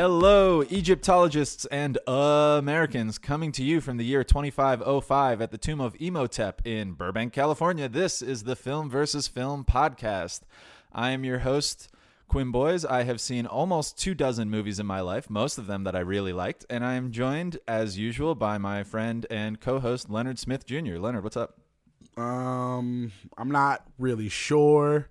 Hello, Egyptologists and Americans, coming to you from the year 2505 at the Tomb of Imhotep in Burbank, California. This is the Film versus Film podcast. I am your host, Quinn Boys. I have seen almost 24 movies in my life, most of them that I really liked, and I am joined, as usual, by my friend and co-host, Leonard Smith Jr. Leonard, what's up? I'm not really sure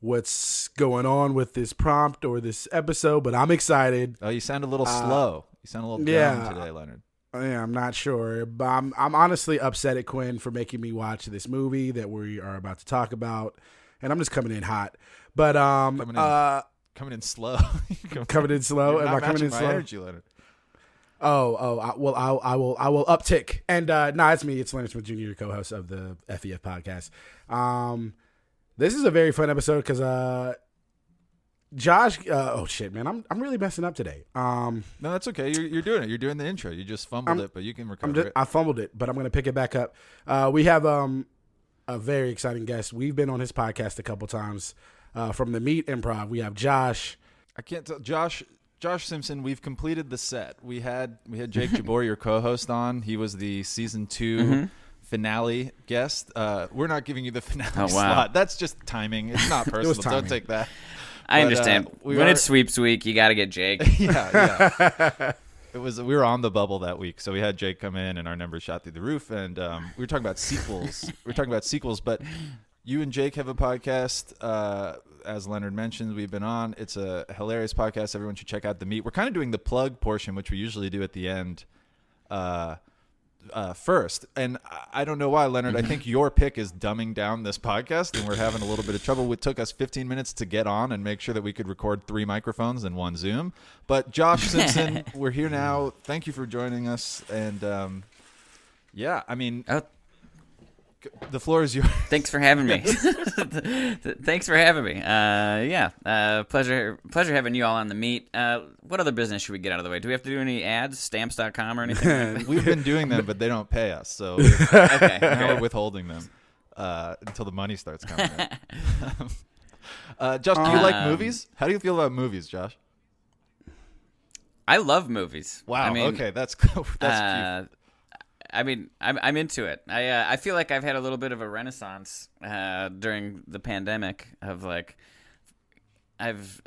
what's going on with this prompt or this episode, but I'm excited. Oh, you sound a little slow. You sound a little down today, Leonard. Yeah, I'm not sure, but I'm honestly upset at Quinn for making me watch this movie that we are about to talk about, and I'm just coming in hot. But coming in slow. Coming in slow. Am I coming in slow? Energy, Leonard. I will uptick. And it's me. It's Leonard Smith Jr., your co-host of the FEF podcast. This is a very fun episode because Josh. Oh shit, man! I'm really messing up today. No, that's okay. You're doing it. You're doing the intro. You just fumbled it, but you can recover it. I fumbled it, but I'm gonna pick it back up. We have a very exciting guest. We've been on his podcast a couple times. From the Meat Improv, we have Josh. I can't tell Josh Simpson. We've completed the set. We had Jake Jabor, your co-host, on. He was the season 2 finale guest. We're not giving you the finale slot. That's just timing. It's not personal. Don't take that. I understand. When it's sweeps week, you got to get Jake. Yeah. We were on the bubble that week, so we had Jake come in, and our numbers shot through the roof. And we were talking about sequels. But you and Jake have a podcast. As Leonard mentioned, we've been on. It's a hilarious podcast. Everyone should check out The Meat. We're kind of doing the plug portion, which we usually do at the end first. And I don't know why, Leonard. I think your pick is dumbing down this podcast, and we're having a little bit of trouble. It took us 15 minutes to get on and make sure that we could record 3 microphones and 1 Zoom. But Josh Simpson, we're here now. Thank you for joining us. And the floor is yours. Thanks for having me. Thanks for having me. Pleasure having you all on The Meat. What other business should we get out of the way? Do we have to do any ads, stamps.com or anything? We've been doing them, but they don't pay us. So we're withholding them until the money starts coming in. Josh, do you like movies? How do you feel about movies, Josh? I love movies. Wow. Okay, that's cute. I'm into it. I feel like I've had a little bit of a renaissance during the pandemic of like I've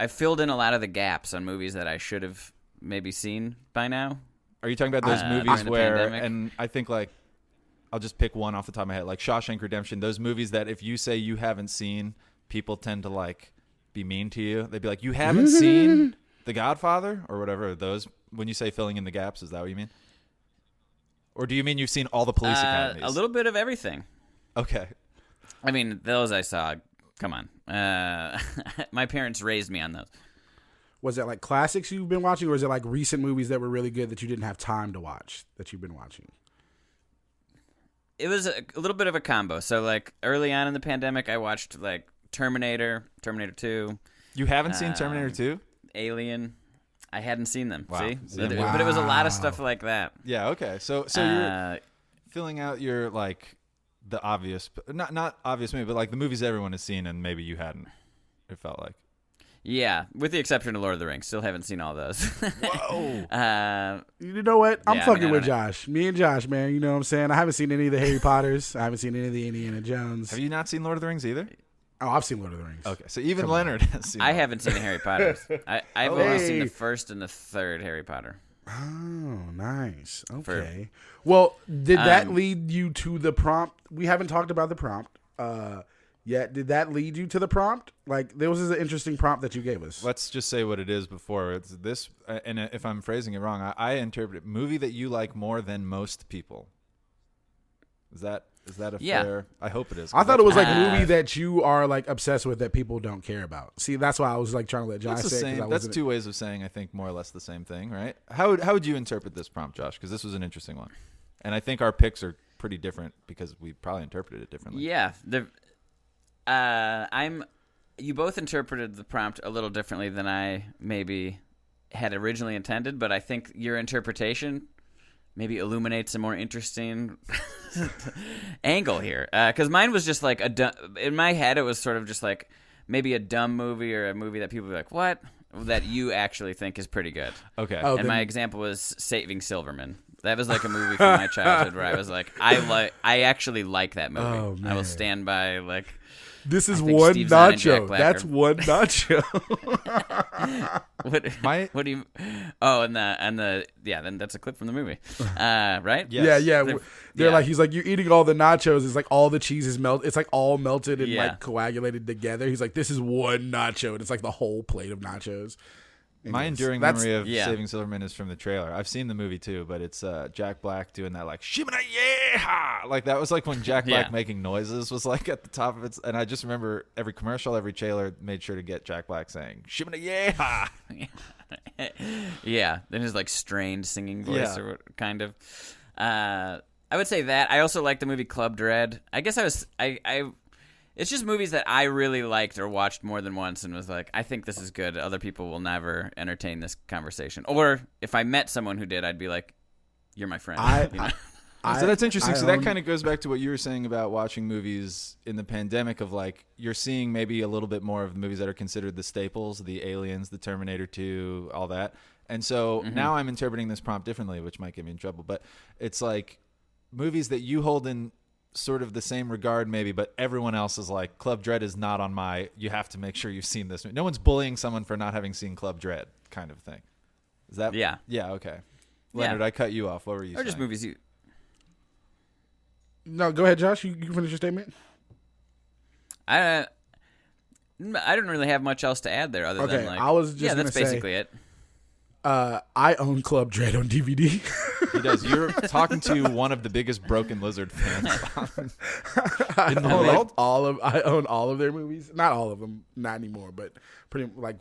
filled in a lot of the gaps on movies that I should have maybe seen by now. Are you talking about those movies where pandemic? And I think like I'll just pick one off the top of my head, like Shawshank Redemption, those movies that if you say you haven't seen, people tend to like be mean to you. They'd be like, "You haven't seen The Godfather?" or whatever. Those when you say filling in the gaps, is that what you mean? Or do you mean you've seen all the police academies? A little bit of everything. Okay. I mean, those I saw. Come on. My parents raised me on those. Was it like classics you've been watching, or is it like recent movies that were really good that you didn't have time to watch that you've been watching? It was a little bit of a combo. So, like, early on in the pandemic, I watched, like, Terminator 2. You haven't seen Terminator 2? Alien. I hadn't seen them. Wow. See? But it was a lot of stuff like that. Yeah, okay. So you're filling out your like the obvious not obvious movie, but like the movies everyone has seen and maybe you hadn't, it felt like. Yeah, with the exception of Lord of the Rings. Still haven't seen all those. Whoa. You know what? I'm fucking with Josh. Me and Josh, man. You know what I'm saying? I haven't seen any of the Harry Potters. I haven't seen any of the Indiana Jones. Have you not seen Lord of the Rings either? Oh, I've seen Lord of the Rings. Okay, so even Leonard has seen I haven't seen the Harry Potters. I've only seen the first and the third Harry Potter. Oh, nice. Okay. Well, did that lead you to the prompt? We haven't talked about the prompt yet. Did that lead you to the prompt? Like, there was an interesting prompt that you gave us. Let's just say what it is before. It's this, and if I'm phrasing it wrong, I interpret it, movie that you like more than most people. Is that a fair? I hope it is. I thought it was like a movie that you are like obsessed with that people don't care about. See, that's why I was like trying to let Josh say it. That's 2 ways of saying I think more or less the same thing, right? How would you interpret this prompt, Josh? Because this was an interesting one, and I think our picks are pretty different because we probably interpreted it differently. Yeah, you both interpreted the prompt a little differently than I maybe had originally intended, but I think your interpretation maybe illuminates a more interesting angle here. Because mine was just like in my head, it was sort of just like maybe a dumb movie or a movie that people were like, what? that you actually think is pretty good. Okay. Oh, And then- my example was Saving Silverman. That was like a movie from my childhood where I was like, I actually like that movie. Oh, I will man. stand by like. This is I think one Steve Zahn and Jack nacho. Black That's are- one nacho. What do you? Oh, and the then that's a clip from the movie, right? Yes. Yeah. They're- They're yeah. like, he's like, you're eating all the nachos. It's like all the cheese is melted. It's like all melted and Yeah. like coagulated together. He's like, this is one nacho, and it's like the whole plate of nachos. My Anyways, enduring that's- memory of Yeah. Saving Silverman is from the trailer. I've seen the movie too, but it's Jack Black doing that like shimina yeah, like that was like when Jack Black Yeah. making noises was like at the top of it. And I just remember every commercial, every trailer made sure to get Jack Black saying shimina yeah. Yeah, then his like strained singing voice Yeah. or kind of. I would say that. I also like the movie Club Dread. I guess it's just movies that I really liked or watched more than once and was like, I think this is good. Other people will never entertain this conversation. Or if I met someone who did, I'd be like, you're my friend. you know? So that's interesting. I So that own- kind of goes back to what you were saying about watching movies in the pandemic of like you're seeing maybe a little bit more of the movies that are considered the staples, the Aliens, the Terminator 2, all that. And so now I'm interpreting this prompt differently, which might get me in trouble. But it's like movies that you hold in sort of the same regard maybe, but everyone else is like Club Dread is not on my, you have to make sure you've seen this. No one's bullying someone for not having seen Club Dread kind of thing. Is that? Yeah. Yeah. Okay. Leonard, Yeah. I cut you off. What were you Or saying? just movies you. No, go ahead, Josh. You finish your statement. I don't really have much else to add there other Okay, than like. I was just yeah, that's gonna say- basically it. I own Club Dread on DVD. He does. You're talking to one of the biggest Broken Lizard fans I in the own world. I own all of their movies. Not all of them, not anymore, but pretty like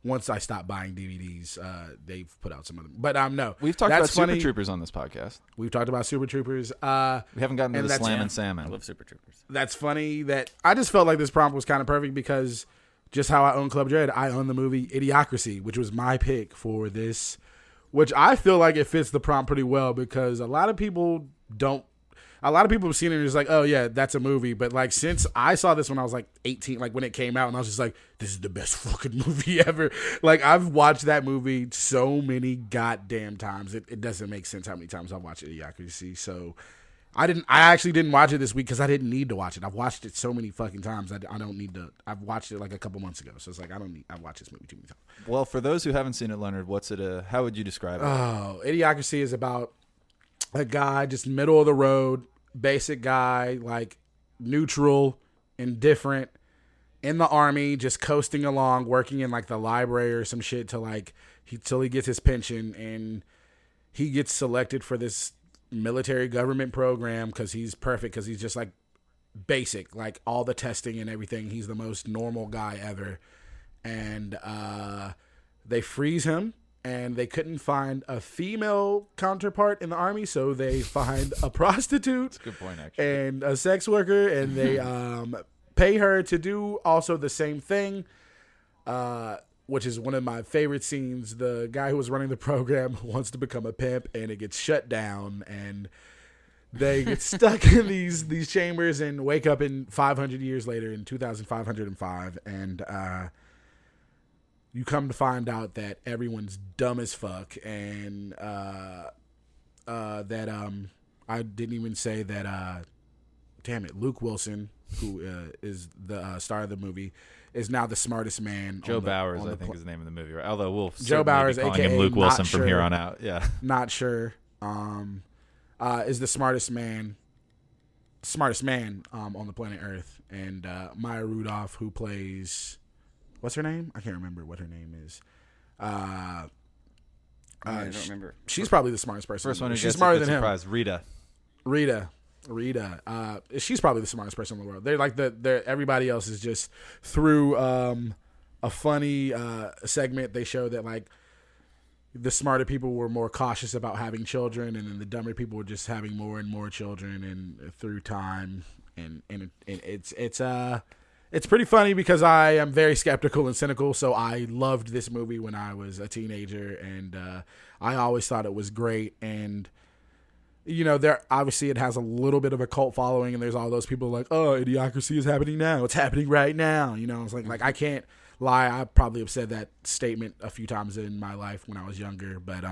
once I stopped buying DVDs, they've put out some of them. But no, We've talked that's about funny. Super Troopers on this podcast. We've talked about Super Troopers. We haven't gotten to And the that's- Slam yeah. and Salmon. I love Super Troopers. That's funny that I just felt like this prompt was kind of perfect because just how I own Club Dread, I own the movie Idiocracy, which was my pick for this, which I feel like it fits the prompt pretty well because a lot of people have seen it and just like, oh yeah, that's a movie. But like since I saw this when I was like 18, like when it came out, and I was just like, this is the best fucking movie ever. Like I've watched that movie so many goddamn times. It doesn't make sense how many times I've watched Idiocracy. So I actually didn't watch it this week because I didn't need to watch it. I've watched it so many fucking times. I don't need to. I've watched it like a couple months ago, so it's like I've watched this movie too many times. Well, for those who haven't seen it, Leonard, what's it? How would you describe it? Oh, Idiocracy is about a guy just middle of the road, basic guy, like neutral, indifferent, in the army, just coasting along, working in like the library or some shit till he gets his pension, and he gets selected for this military government program because he's perfect, because he's just like basic, like all the testing and everything. He's the most normal guy ever. And they freeze him, and they couldn't find a female counterpart in the army, so they find a prostitute Good point, actually. and a sex worker, and they pay her to do also the same thing, which is one of my favorite scenes. The guy who was running the program wants to become a pimp, and it gets shut down, and they get stuck in these chambers and wake up in 500 years later in 2505, and you come to find out that everyone's dumb as fuck, and that I didn't even say that damn it, Luke Wilson, who is the star of the movie, is now the smartest man. Joe Bowers, I think, is the name of the movie. Right? Although we'll Joe Bowers, be calling him aka Luke not Wilson from here sure. on out. Yeah. Not sure. Is the smartest man on the planet Earth, and Maya Rudolph, who plays, what's her name? I can't remember what her name is. I don't remember. She's probably the smartest person. First one who She's gets smarter it, than him. surprise. Rita. Rita. She's probably the smartest person in the world. They're like everybody else is just through a funny segment. They show that like the smarter people were more cautious about having children, and then the dumber people were just having more and more children, and through time, and it's pretty funny because I am very skeptical and cynical. So I loved this movie when I was a teenager, and I always thought it was great. And you know, there obviously it has a little bit of a cult following, and there's all those people like, oh, Idiocracy is happening now. It's happening right now. You know, it's like I can't, lie. I probably have said that statement a few times in my life when I was younger. But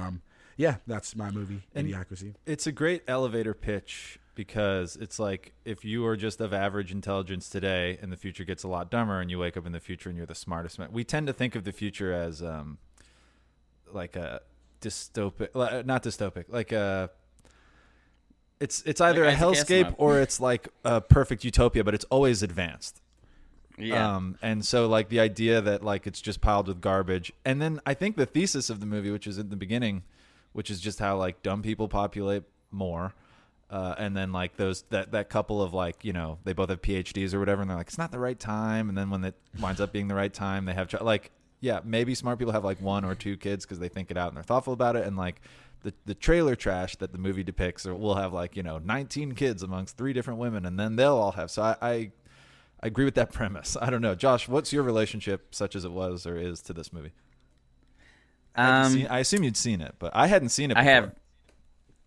yeah, that's my movie, Idiocracy. It's a great elevator pitch because it's like if you are just of average intelligence today and the future gets a lot dumber and you wake up in the future and you're the smartest man. We tend to think of the future as like a dystopic, not dystopic, like a it's either Like a Isaac hellscape Asimov. or it's like a perfect utopia, but it's always advanced. Yeah. And so like the idea that like it's just piled with garbage. And then I think the thesis of the movie, which is in the beginning, which is just how like dumb people populate more. And then like that couple of like, you know, they both have PhDs or whatever. And they're like, it's not the right time. And then when it winds up being the right time, they have like, yeah, maybe smart people have like 1 or 2 kids because they think it out and they're thoughtful about it. And like the trailer trash that the movie depicts will have like, you know, 19 kids amongst 3 different women. And then they'll all have. So I agree with that premise. I don't know. Josh, what's your relationship, such as it was or is, to this movie? I assume you'd seen it, but I hadn't seen it before. I have.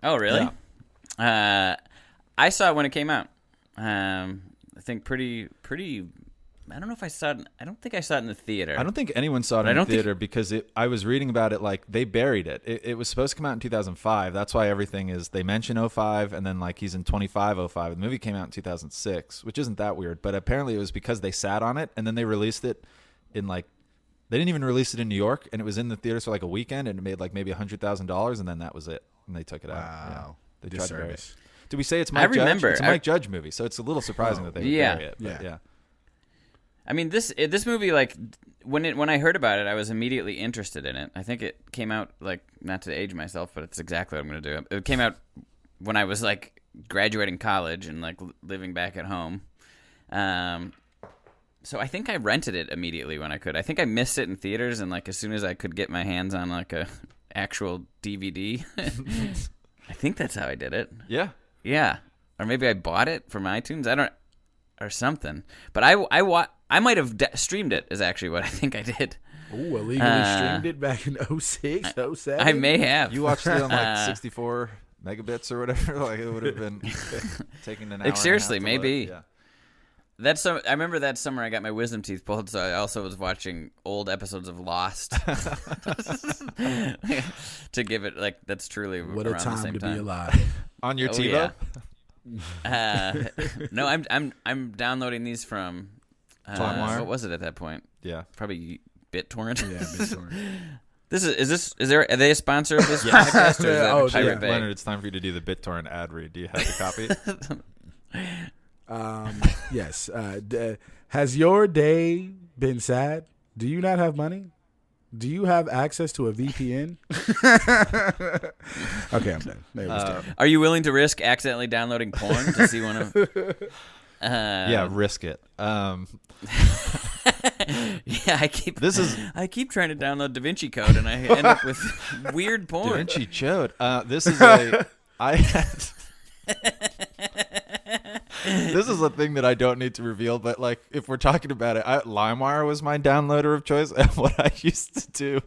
Oh, really? Yeah. I saw it when it came out. I think pretty. I don't know if I saw it. I don't think I saw it in the theater. I don't think anyone saw it in the theater because I was reading about it like they buried it. It was supposed to come out in 2005. That's why everything is, they mention 05 and then like he's in 2505. The movie came out in 2006, which isn't that weird, but apparently it was because they sat on it and then they released it in like, they didn't even release it in New York and it was in the theaters for like a weekend and it made like maybe $100,000 and then that was it. And they took it out. Yeah. They tried to bury it. Did we say it's Mike Judge? remember. It's a Mike Judge movie, so it's a little surprising that they would bury it. But yeah. I mean, this movie, like when I heard about it, I was immediately interested in it. I think it came out, like, not to age myself, but it's exactly what I'm going to do. It came out when I was like graduating college and like living back at home. So I think I rented it immediately when I could. I think I missed it in theaters, and like as soon as I could get my hands on like a actual DVD, I think that's how I did it. Yeah. Yeah, or maybe I bought it from iTunes. I don't, or something. But I might have streamed it. Is actually what I think I did. Ooh, illegally streamed it back in 06, 07? I may have. You watched it on like 64 megabits or whatever. Like it would have been taking an hour. Like seriously, and a half to maybe. load. Yeah. I remember that summer I got my wisdom teeth pulled, so I also was watching old episodes of Lost to give it like that's truly what a around the time same to time. be alive. On your Oh, TiVo? yeah. No, I'm downloading these from LimeWire? what was it at that point? Yeah. Probably BitTorrent. Yeah, BitTorrent. Are they a sponsor of this podcast? Or is that Oh, a Pirate yeah. Bay? Leonard, it's time for you to do the BitTorrent ad read. Do you have the copy? Yes. Has your day been sad? Do you not have money? Do you have access to a VPN? Okay, I'm done. There we go. Are you willing to risk accidentally downloading porn to see one of? Yeah, risk it. Yeah, I keep trying to download Da Vinci Code and I end up with weird porn. Da Vinci Code. This is this is a thing that I don't need to reveal, but like if we're talking about it, LimeWire was my downloader of choice. And what I used to do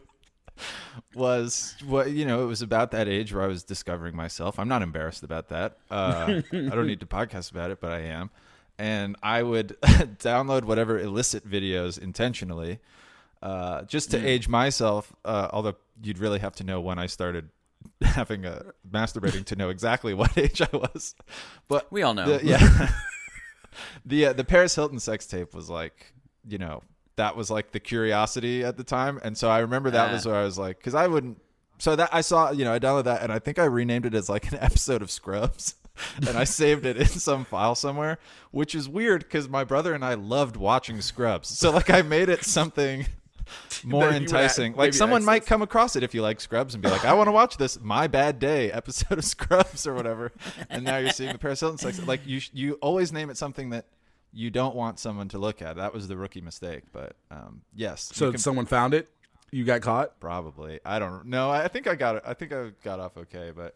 was it was about that age where I was discovering myself. I'm not embarrassed about that. I don't need to podcast about it, but I am. And I would download whatever illicit videos intentionally, just to age myself. Although you'd really have to know when I started having masturbating to know exactly what age I was. But we all know. The Paris Hilton sex tape was like, that was like the curiosity at the time. And so I remember that was where I was like, because I wouldn't. So that I saw, I downloaded that and I think I renamed it as like an episode of Scrubs. And I saved it in some file somewhere, which is weird because my brother and I loved watching Scrubs. So like I made it something more enticing. Like someone might come across it if you like Scrubs and be like, I want to watch this My Bad Day episode of Scrubs or whatever. And now you're seeing the Paris Hilton sex. Like you always name it something that you don't want someone to look at. That was the rookie mistake. But yes. So someone found it? You got caught? Probably. I don't know. I think I got it. I think I got off okay, but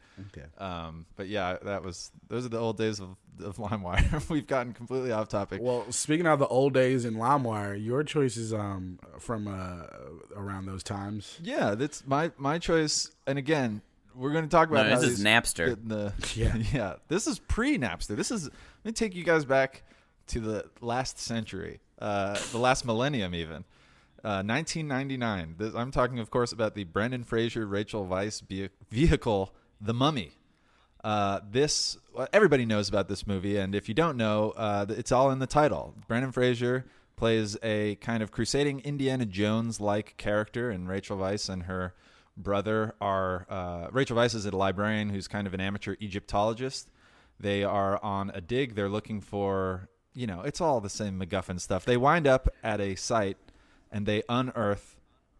but yeah, those are the old days of LimeWire. We've gotten completely off topic. Well, speaking of the old days in LimeWire, your choice is from around those times. Yeah, that's my choice. And again, we're going to talk about this is Napster. Yeah, this is pre-Napster. Let me take you guys back to the last century, the last millennium even. 1999. I'm talking, of course, about the Brendan Fraser, Rachel Weisz vehicle, The Mummy. Everybody knows about this movie, and if you don't know, it's all in the title. Brendan Fraser plays a kind of crusading Indiana Jones-like character, and Rachel Weisz and her brother are... Rachel Weisz is a librarian who's kind of an amateur Egyptologist. They are on a dig. They're looking for, it's all the same MacGuffin stuff. They wind up at a site, and they unearth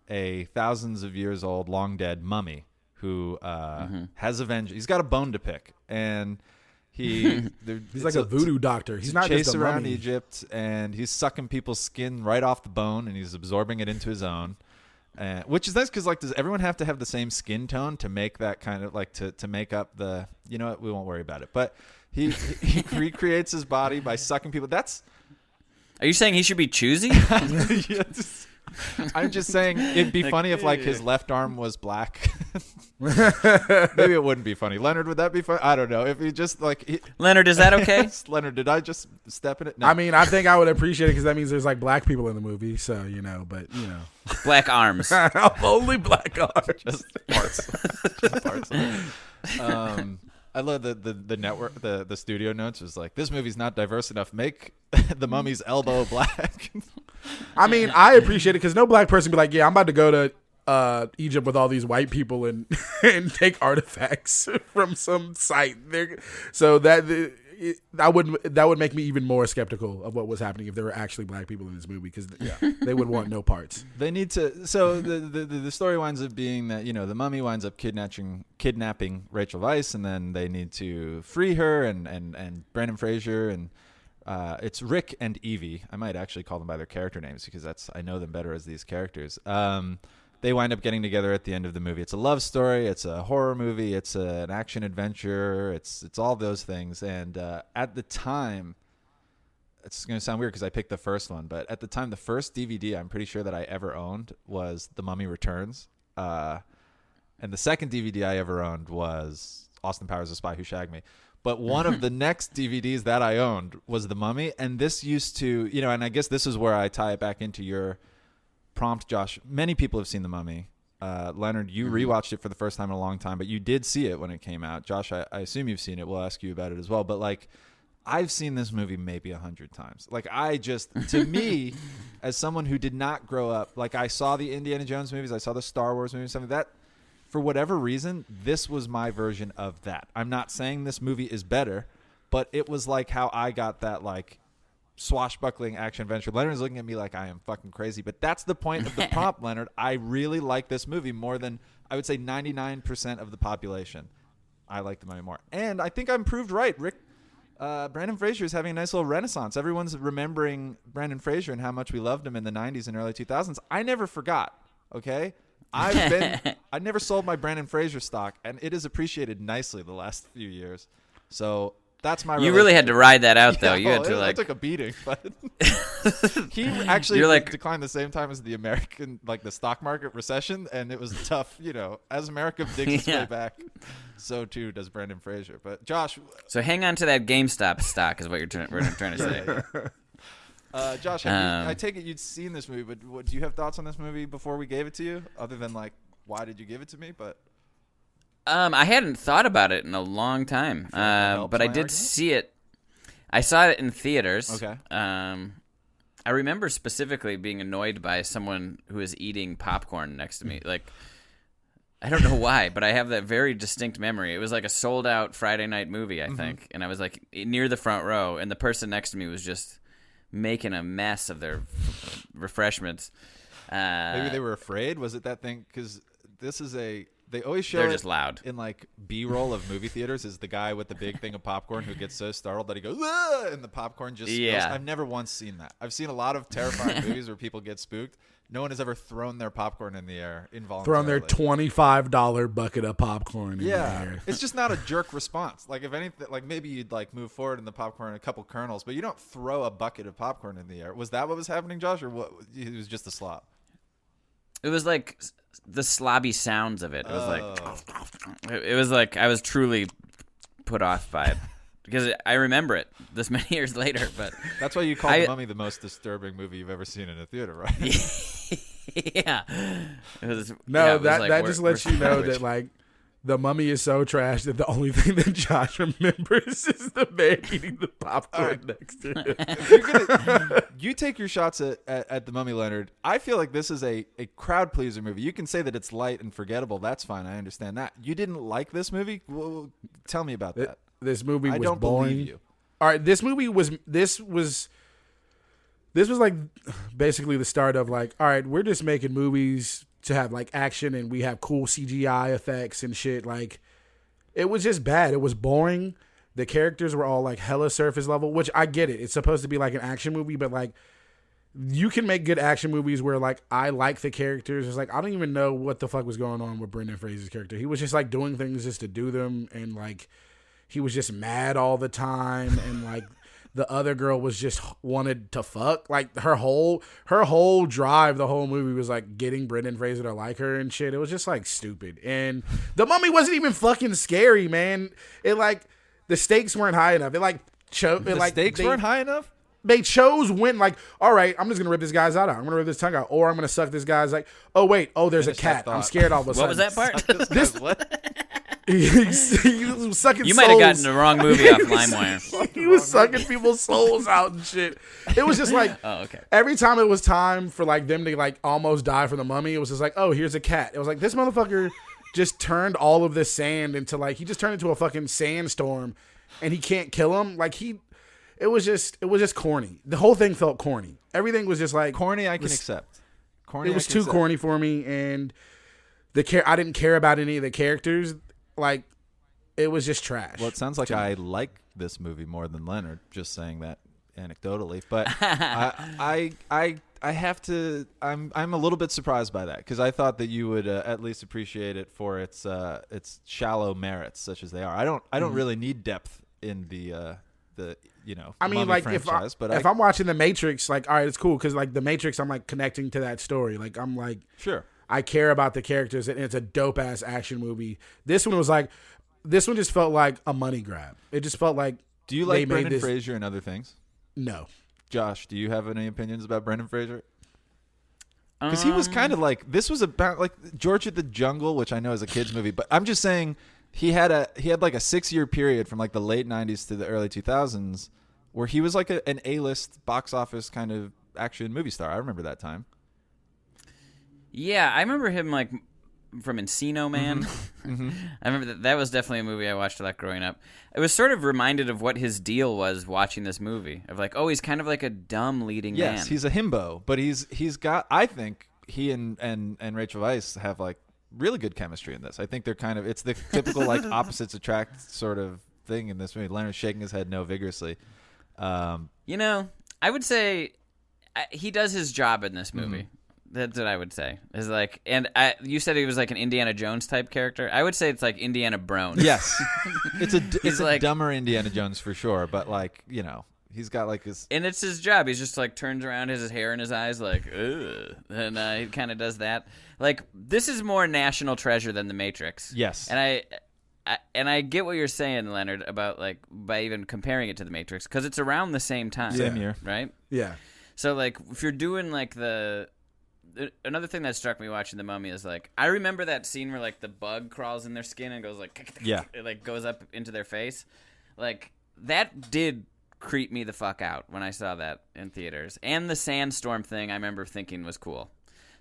a thousands of years old, long dead mummy who has a vengeance. He's got a bone to pick, and he's like a voodoo doctor. He's not just a around mummy. Egypt, and he's sucking people's skin right off the bone, and he's absorbing it into his own. Which is nice because, does everyone have to have the same skin tone to make that kind of to make up the? You know what? We won't worry about it. But he recreates his body by sucking people. Are you saying he should be choosy? I'm just saying it'd be funny if his left arm was black. Maybe it wouldn't be funny. Leonard, would that be funny? I don't know. If he just Leonard, is that okay? Leonard, did I just step in it? No. I mean, I think I would appreciate it because that means there's black people in the movie. So Black arms. Only black arms. Just parts. Just parts. I love the network. The studio notes was like, this movie's not diverse enough. Make the mummy's elbow black. I mean, I appreciate it because no black person be like, yeah, I'm about to go to Egypt with all these white people and take artifacts from some site. So that would make me even more skeptical of what was happening if there were actually black people in this movie because they would want no parts. They need to. So the story winds up being that the mummy winds up kidnapping Rachel Weisz, and then they need to free her and Brendan Fraser and. It's Rick and Evie. I might actually call them by their character names because I know them better as these characters. They wind up getting together at the end of the movie. It's a love story. It's a horror movie. It's an action adventure. It's all those things. And at the time, it's going to sound weird because I picked the first one, but at the time, the first DVD I'm pretty sure that I ever owned was The Mummy Returns. And the second DVD I ever owned was Austin Powers: The Spy Who Shagged Me. But one of the next DVDs that I owned was The Mummy. And this used to, and I guess this is where I tie it back into your prompt, Josh. Many people have seen The Mummy. Leonard, you rewatched it for the first time in a long time, but you did see it when it came out. Josh, I assume you've seen it. We'll ask you about it as well. But I've seen this movie maybe 100 times. To me, as someone who did not grow up, I saw the Indiana Jones movies, I saw the Star Wars movies, something that. For whatever reason, this was my version of that. I'm not saying this movie is better, but it was how I got that swashbuckling action adventure. Leonard's looking at me like I am fucking crazy, but that's the point of the prompt, Leonard. I really like this movie more than I would say 99% of the population. I like the Mummy more, and I think I'm proved right. Brendan Fraser is having a nice little renaissance. Everyone's remembering Brendan Fraser and how much we loved him in the 90s and early 2000s. I never forgot. Okay. I never sold my Brendan Fraser stock, and it has appreciated nicely the last few years. So that's my. You really had to ride that out, though. You had to I took a beating, but he actually declined the same time as the American, the stock market recession, and it was tough. As America digs its way back, so too does Brendan Fraser. But Josh, so hang on to that GameStop stock is what we're trying to say. Josh, I take it you'd seen this movie, but do you have thoughts on this movie before we gave it to you? Other than why did you give it to me? But I hadn't thought about it in a long time, but I did see it. I saw it in theaters. Okay. I remember specifically being annoyed by someone who was eating popcorn next to me. I don't know why, but I have that very distinct memory. It was a sold-out Friday night movie, I think, and I was near the front row, and the person next to me was just making a mess of their refreshments. Maybe they were afraid. Was it that thing? Because they always show they're just loud in B-roll of movie theaters is the guy with the big thing of popcorn who gets so startled that he goes, "Ah!" and the popcorn just spills. I've never once seen that. I've seen a lot of terrifying movies where people get spooked. No one has ever thrown their popcorn in the air involuntarily. Thrown their $25 bucket of popcorn in the air. It's just not a jerk response. If anything, maybe you'd move forward in the popcorn a couple kernels, but you don't throw a bucket of popcorn in the air. Was that what was happening, Josh, or what? It was just a slop? It was the slobby sounds of it. It was I was truly put off by it. Because I remember it this many years later, but that's why you call The Mummy the most disturbing movie you've ever seen in a theater, right? Yeah. It was, No, yeah, it was that like, that we're- just lets we're you know savage. that like the Mummy is so trash that the only thing that Josh remembers is the man eating the popcorn next to him. You take your shots at the Mummy, Leonard. I feel like this is a crowd pleaser movie. You can say that it's light and forgettable. That's fine. I understand that. You didn't like this movie? Well, tell me about that. This movie I was don't boring. believe you. All right, this was like basically the start of like, all right, we're just making movies to have like action and we have cool CGI effects and shit. Like, it was just bad. It was boring. The characters were all like hella surface level, which I get it. It's supposed to be like an action movie, but like you can make good action movies where like I like the characters. It's like I don't even know what the fuck was going on with Brendan Fraser's character. He was just like doing things just to do them, and like he was just mad all the time, and like the other girl was just wanted to fuck. Like her whole drive, the whole movie was like getting Brendan Fraser to like her and shit. It was just like stupid. And the Mummy wasn't even fucking scary, man. It like the stakes weren't high enough. It like Stakes weren't high enough? They chose when like, all right, I'm just gonna rip this guy's eye out. I'm gonna rip this tongue out, or I'm gonna suck this guy's like, oh wait, oh there's a cat. I'm scared all of a sudden. What was that part? This what? he was sucking. You might have souls. gotten the wrong movie off LimeWire. He was sucking people's souls out and shit. It was just like, Oh, okay. every time it was time for like them to like almost die for the Mummy, it was just like, oh, here's a cat. It was like this motherfucker just turned all of this sand into like he just turned into a fucking sandstorm, and he can't kill him. Like it was just corny. The whole thing felt corny. Everything was just like Corny I can accept. Corny it was I can too accept. corny for me, and I didn't care about any of the characters. Like, it was just trash. Well, it sounds like I like this movie more than Leonard. Just saying that anecdotally, but I have to. I'm a little bit surprised by that because I thought that you would at least appreciate it for its shallow merits, such as they are. I don't really need depth in the I mean, Mummy like franchise, if I'm watching The Matrix, like, all right, it's cool because like The Matrix, I'm like connecting to that story. Like, I'm like, sure. I care about the characters, and it's a dope ass action movie. This one just felt like a money grab. It just felt like. Do you like Brendan Fraser and other things? No. Josh, do you have any opinions about Brendan Fraser? Because he was kind of like, this was about like George of the Jungle, which I know is a kid's movie, but I'm just saying he had like a 6-year period from like the late 90s to the early 2000s where he was like an A-list box office kind of action movie star. I remember that time. Yeah, I remember him like from Encino Man. Mm-hmm. I remember that was definitely a movie I watched a lot growing up. I was sort of reminded of what his deal was watching this movie. Of like, oh, he's kind of like a dumb leading man. Yes, he's a himbo, but he's got. I think he and Rachel Weisz have like really good chemistry in this. I think they're kind of. It's the typical like opposites attract sort of thing in this movie. Leonard's shaking his head no vigorously. I would say he does his job in this movie. Mm-hmm. That's what I would say. Is like, and you said he was like an Indiana Jones type character. I would say it's like Indiana Brown. Yes, it's like, a dumber Indiana Jones for sure, but like he's got like his. And it's his job. He's just like turns around, his hair in his eyes, like, ugh. And he kind of does that. Like, this is more National Treasure than The Matrix. Yes, and I get what you're saying, Leonard, about like by even comparing it to The Matrix because it's around the same time. Same year, right? Yeah. So like, if you're doing like another thing that struck me watching The Mummy is like I remember that scene where like the bug crawls in their skin and goes like it like goes up into their face. Like that did creep me the fuck out when I saw that in theaters. And the sandstorm thing I remember thinking was cool.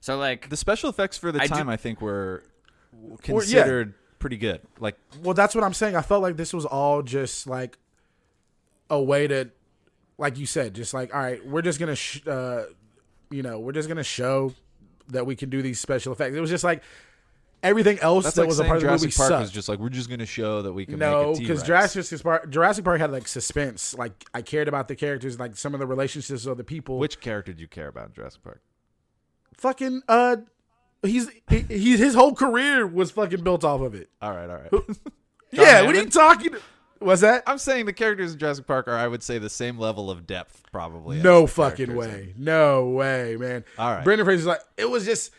So like the special effects for the time I think were considered pretty good. Like, well, that's what I'm saying. I felt like this was all just like a way to, like you said, just like, all right, we're just gonna we're just gonna show that we can do these special effects. It was just like everything else that's that like was a saying part of the movie Jurassic Park sucked. was just like we're just gonna show that we can No, make a because T-Rex. Jurassic Park had like suspense. Like I cared about the characters, like some of the relationships of the people. Which character do you care about in Jurassic Park? Fucking his whole career was fucking built off of it. All right. Yeah, what are you talking? What's that? I'm saying the characters in Jurassic Park are, I would say, the same level of depth, probably. No as the fucking characters way. No way, man. All right. Brendan Fraser's like, it was just,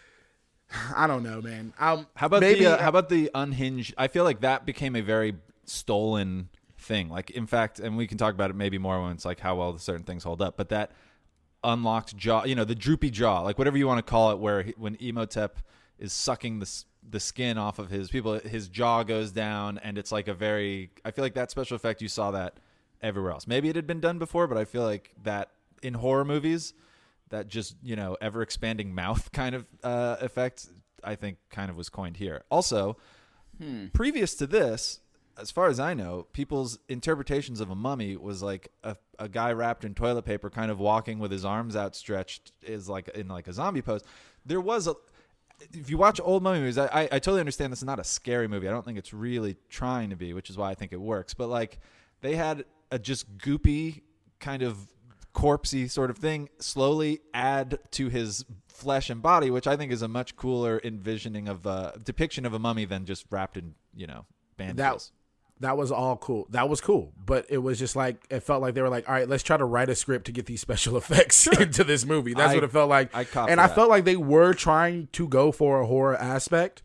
I don't know, man. How about the unhinged? I feel like that became a very stolen thing. Like, in fact, and we can talk about it maybe more when it's like how well certain things hold up, but that unlocked jaw, the droopy jaw, like whatever you want to call it, where when Imhotep is sucking the skin off of his people, his jaw goes down, and it's like I feel like that special effect, you saw that everywhere else. Maybe it had been done before, but I feel like that in horror movies, that just, ever expanding mouth kind of effect, I think kind of was coined here. Also, previous to this, as far as I know, people's interpretations of a mummy was like a guy wrapped in toilet paper kind of walking with his arms outstretched is like in like a zombie pose. There was if you watch old mummy movies, I totally understand this is not a scary movie. I don't think it's really trying to be, which is why I think it works. But like they had a just goopy kind of corpsey sort of thing slowly add to his flesh and body, which I think is a much cooler envisioning of depiction of a mummy than just wrapped in, bandages. That was all cool. That was cool. But it was just like, it felt like they were like, all right, let's try to write a script to get these special effects into this movie. That's what it felt like. I felt like they were trying to go for a horror aspect,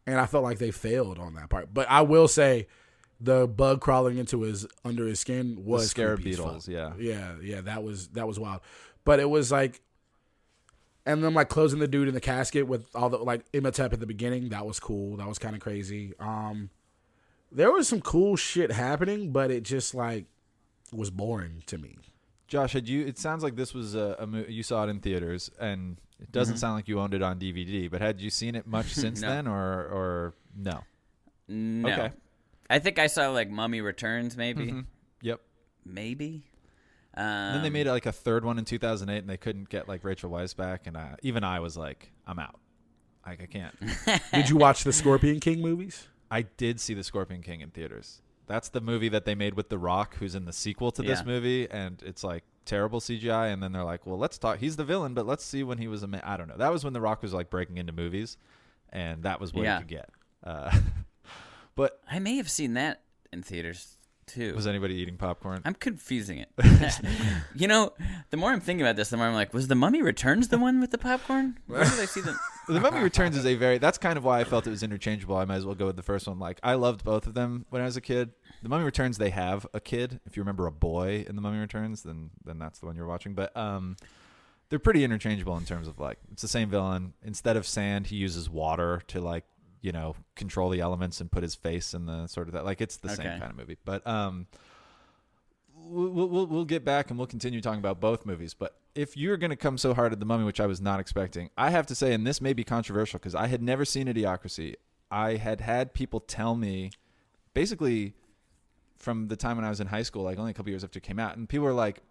and I felt like they failed on that part. But I will say the bug crawling under his skin was the scarab beetles. Yeah. That was wild. But it was like, and then like closing the dude in the casket with all the like Imhotep at the beginning. That was cool. That was kind of crazy. There was some cool shit happening, but it just like was boring to me. Josh, it sounds like this was you saw it in theaters, and it doesn't sound like you owned it on DVD, but had you seen it much since then or no? No. Okay. I think I saw like Mummy Returns maybe. Mm-hmm. Yep. Maybe. And then they made like a third one in 2008, and they couldn't get like Rachel Weisz back, and even I was like, I'm out. I can't. Did you watch the Scorpion King movies? I did see The Scorpion King in theaters. That's the movie that they made with The Rock, who's in the sequel to this movie, and it's like terrible CGI. And then they're like, well, let's talk. He's the villain, but let's see when he was I don't know. That was when The Rock was like breaking into movies, and that was what he could get. But I may have seen that in theaters too. Was anybody eating popcorn? I'm confusing it. The more I'm thinking about this, the more I'm like, was The Mummy Returns the one with the popcorn? Where did I see them? The Mummy Returns is that's kind of why I felt it was interchangeable. I might as well go with the first one. Like, I loved both of them when I was a kid. The Mummy Returns, they have a kid. If you remember a boy in The Mummy Returns, then that's the one you're watching. But they're pretty interchangeable in terms of like, it's the same villain. Instead of sand, he uses water to like, control the elements and put his face in the sort of that. Like, it's the same kind of movie. But we'll get back and we'll continue talking about both movies. But if you're going to come so hard at The Mummy, which I was not expecting, I have to say, and this may be controversial because I had never seen Idiocracy. I had people tell me, basically from the time when I was in high school, like only a couple years after it came out, and people were like,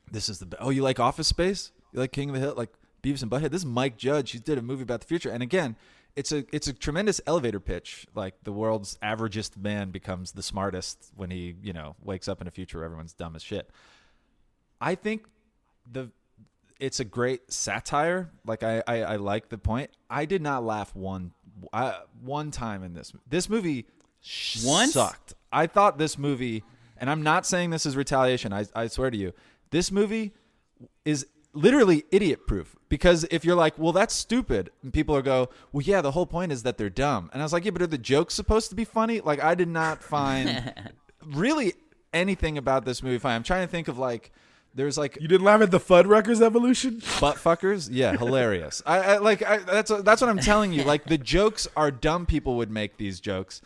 this is you like Office Space? You like King of the Hill? Like Beavis and Butthead? This is Mike Judge. He did a movie about the future. And again, it's a tremendous elevator pitch. Like the world's averagest man becomes the smartest when he, wakes up in a future where everyone's dumb as shit. I think it's a great satire. Like I like the point. I did not laugh one time in this movie. Sucked. I thought this movie, and I'm not saying this is retaliation. I swear to you, this movie is literally idiot proof, because if you're like, well, that's stupid, and people will go, well, yeah, the whole point is that they're dumb. And I was like, yeah, but are the jokes supposed to be funny? Like, I did not find really anything about this movie funny. I'm trying to think of like, there's like, you didn't laugh at the Fuddruckers evolution? Butt fuckers? Yeah, hilarious. That's what I'm telling you. Like, the jokes are dumb. People would make these jokes,